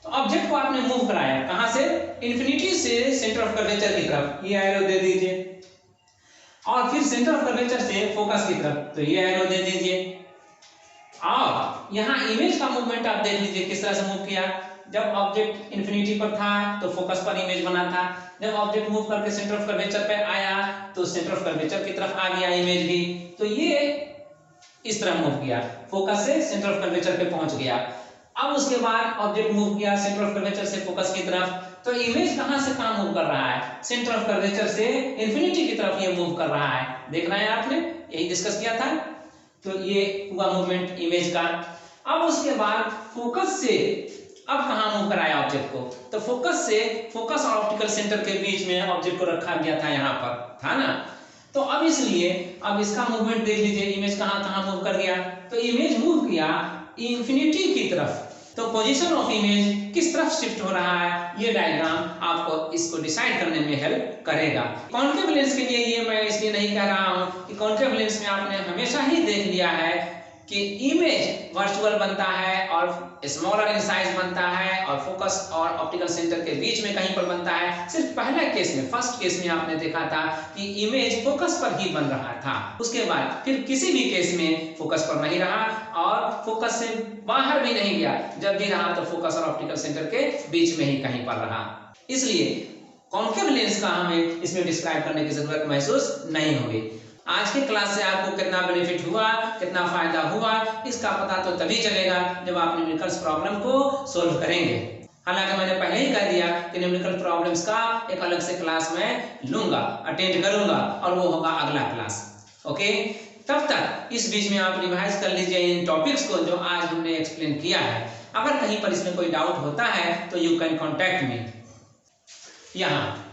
तो ऑब्जेक्ट को आपने मूव कराया कहाँ से? इंफिनिटी से सेंटर ऑफ कर्वेचर की तरफ, ये एरो दे दीजिए, और फिर सेंटर ऑफ कर्वेचर से फोकस की तरफ, तो ये एरो दे दीजिए। और यहाँ इमेज का मूवमेंट आप देख लीजिए किस तरह से मूव किया। जब ऑब्जेक्ट इंफिनिटी पर था तो फोकस पर इमेज बना था, जब ऑब्जेक्ट मूव करके सेंटर ऑफ कर्वेचर पे आया तो सेंटर ऑफ कर्वेचर की तरफ आ गया इमेज भी, तो ये इस तरह मूव किया, फोकस से सेंटर ऑफ कर्वेचर पे पहुंच गया। अब उसके बाद ऑब्जेक्ट मूव किया सेंटर ऑफ कर्वेचर से फोकस की तरफ, तो इमेज कहां से कहां मूव कर रहा है? सेंटर ऑफ कर्वेचर से इंफिनिटी की तरफ ये मूव कर रहा है। देख रहे हैं आपने, यही डिस्कस किया था। तो ये हुआ मूवमेंट इमेज का। अब उसके बाद फोकस से अब कहाँ मूव कराया ऑब्जेक्ट को, तो फोकस और ऑप्टिकल सेंटर के बीच में ऑब्जेक्ट को रखा गया था, यहाँ पर था ना। तो अब इसलिए अब इसका मूवमेंट देख लीजिए, इमेज कहाँ कहाँ मूव कर गया, तो इमेज मूव किया इंफिनिटी की तरफ। तो पोजीशन ऑफ इमेज किस तरफ शिफ्ट हो रहा है, ये डायग्राम आपको इसको डिसाइड करने में हेल्प करेगा। कॉन्केव लेंस के लिए ये मैं इसलिए नहीं कह रहा हूँ कि कॉन्केव लेंस में आपने हमेशा ही देख लिया है कि इमेज वर्चुअल बनता है और स्मॉलर इन साइज बनता है और फोकस और ऑप्टिकल सेंटर के बीच में कहीं पर बनता है। सिर्फ पहले केस में, फर्स्ट केस में आपने देखा था कि इमेज फोकस पर ही बन रहा था, उसके बाद फिर किसी भी केस में फोकस पर नहीं रहा और फोकस से बाहर भी नहीं गया, जब भी रहा तो फोकस और ऑप्टिकल सेंटर के बीच में ही कहीं पर रहा। इसलिए कॉन्केव लेंस का हमें इसमें डिस्क्राइब करने की जरूरत महसूस नहीं होगी। आज की क्लास से आपको कितना बेनिफिट हुआ, कितना फायदा हुआ, इसका पता तो तभी चलेगा जब आप न्यूमेरिकल्स प्रॉब्लम को सोल्व करेंगे। हालांकि मैंने पहले ही कह दिया कि न्यूमेरिकल प्रॉब्लम्स का एक अलग से क्लास में लूंगा, अटेंड करूंगा और वो होगा अगला क्लास। ओके, तब तक इस बीच में आप रिवाइज कर लीजिए इन टॉपिक्स को जो आज हमने एक्सप्लेन किया है। अगर कहीं पर इसमें कोई डाउट होता है तो यू कैन कॉन्टैक्ट मी यहाँ